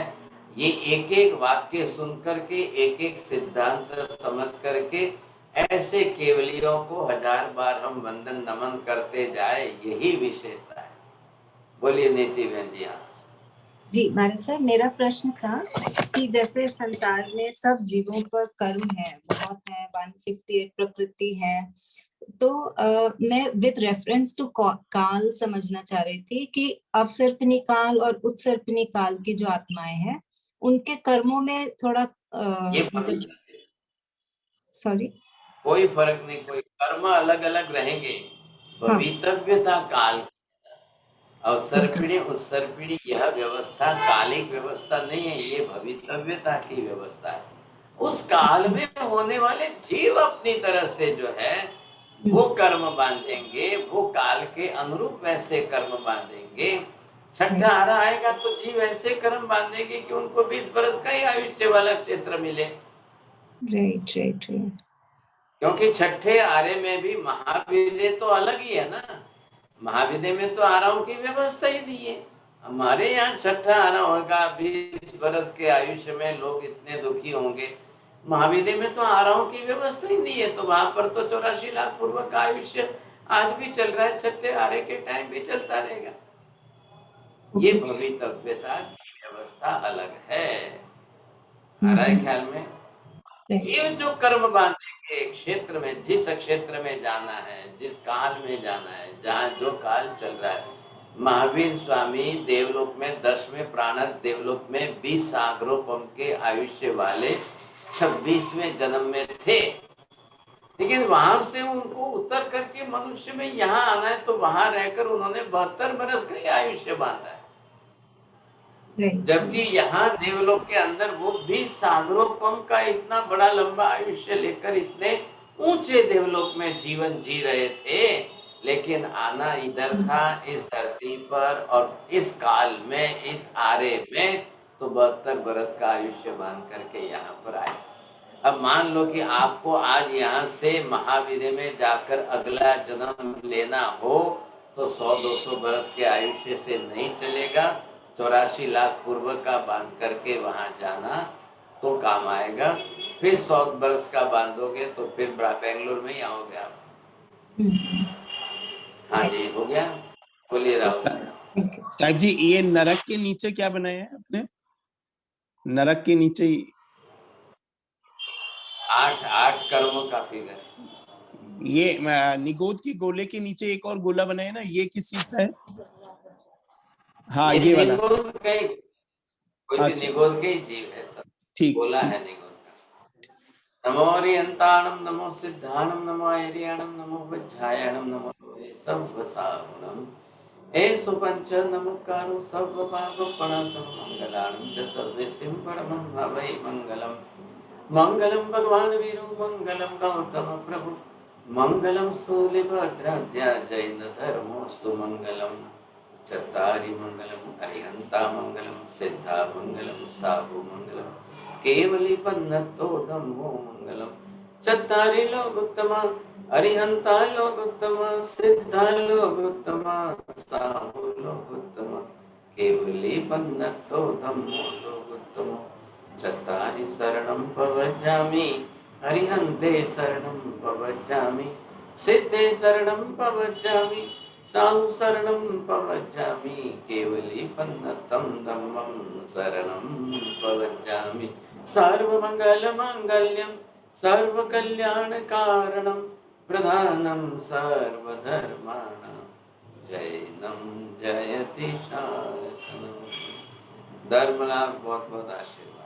ये एक एक वाक्य सुन करके, एक एक सिद्धांत समझ करके ऐसे केवलियों को 1000 बार हम वंदन नमन करते जाए, यही विशेषता है। बोलिए नीति बहन जी। हाँ जी महाराज साहब, मेरा प्रश्न था कि जैसे संसार में सब जीवों पर कर्म है, बहुत है, 158 प्रकृति है, तो मैं विद रेफरेंस टू काल समझना चाह रही थी कि अवसर्पणी काल और उत्सर्पणी काल की जो आत्माएं हैं उनके कर्मों में थोड़ा मतलब सॉरी कोई फर्क नहीं, कोई कर्म अलग अलग रहेंगे। भवितव्यता काल, अवसर्पिणी उत्सर्पिणी यह व्यवस्था कालिक व्यवस्था नहीं है, ये भवितव्यता की व्यवस्था है। उस काल में होने वाले जीव अपनी तरह से जो है वो कर्म बांधेंगे, वो काल के अनुरूप वैसे कर्म बांधेंगे। छठा आरा आएगा तो जीव ऐसे कर्म बांधेंगे कि उनको 20 बरस का ही आयुष्य वाला क्षेत्र मिले। Right right right. क्योंकि छठे आरे में भी महाविद्य तो अलग ही है ना। महाविद्य में तो आराओं की व्यवस्था ही दी है। हमारे यहाँ छठा आरा होगा, 20 बरस के आयुष्य में लोग इतने दुखी होंगे। महाविद्य में तो आराओं की व्यवस्था ही नहीं है, तो वहां पर तो 84 लाख पूर्व का आयुष्य आज भी चल रहा है, छठे आरे के टाइम भी चलता रहेगा। ये भवितव्यता की व्यवस्था अलग है। आ रहा है ख्याल में? ये जो कर्म बांधेंगे क्षेत्र में, जिस क्षेत्र में जाना है, जिस काल में जाना है, जहाँ जो काल चल रहा है। महावीर स्वामी देवलोक में 10वें प्राणक देवलोक में 20 सागरोपम के आयुष्य वाले 26वें जन्म में थे, लेकिन वहां से उनको उतर करके मनुष्य में यहाँ आना है, तो वहां रहकर उन्होंने 72 बरस का ही आयुष्य बांधा है। जबकि यहाँ देवलोक के अंदर वो 20 सागरोपम का इतना बड़ा लंबा आयुष्य लेकर इतने ऊंचे देवलोक में जीवन जी रहे थे, लेकिन आना इधर था, इस धरती पर और इस काल में, इस आरे में, तो 72 बरस का आयुष्य बांध करके यहाँ पर आए। अब मान लो कि आपको आज यहाँ से महाविद्य में जाकर अगला जन्म लेना हो तो 100-200 बरस के आयुष्य से नहीं चलेगा। 84 लाख पूर्व का बांध करके वहां जाना तो काम आएगा। फिर 100 बरस का बांधोगे तो फिर बेंगलोर में ही आओगे आप। हाँ जी, हो गया। बोलिए राहुल साहब जी, ये नरक के नीचे क्या बनाया है आपने? नरक के नीचे 8 कर्मों का फिगर। ये निगोद की गोले के नीचे एक और गोला बनाया ना, ये किस चीज का है? हाँ ये वाला निगोद का ही, कोई भी निगोद के ही जीव है सब। ठीक, गोला है निगोद का। नमो ओरियंताणम, नमो सिद्धाणम, नमो आर्याणम, नमो वज्रायणम, नमो सर्वसाहुणम। एसु पंच नमोकारो सर्व पाप प्रणाशम मंगलाणं च सर्वेसिं परमं भवै मंगलम। मंगलम भगवान वीरु, मंगलम गौतम प्रभु, मंगलम स्थूलिभद्राद्या जैन धर्मोस्तु मंगलम। चत्तारि मंगलम अरिहंता मंगलम सिद्धा मंगलम साहु मंगलम केवली पन्नतो धम्मो मंगलम चत्तारि लोकोत्तमा अरिहंता लोकोत्तमा सिद्धा लोकोत्तमा साहु लोकोत्तमा केवली पन्नतो धम्मो लोकोत्तमो चत्तारि शरणं पवज्जामि अरिहन्ते शरणं पवज्जामि सिद्धे शरणं पवज्जामि साहु शरणं पवज्जामि केवली पन्नतं धम्मं शरणं पवज्जामि सर्वमङ्गलमाङ्गल्यं सर्वकल्याणकारणं प्रधानं सर्वधर्माणां जैनं जयति शासनं। धर्मलाभ बहुत बहुत आशीर्वाद।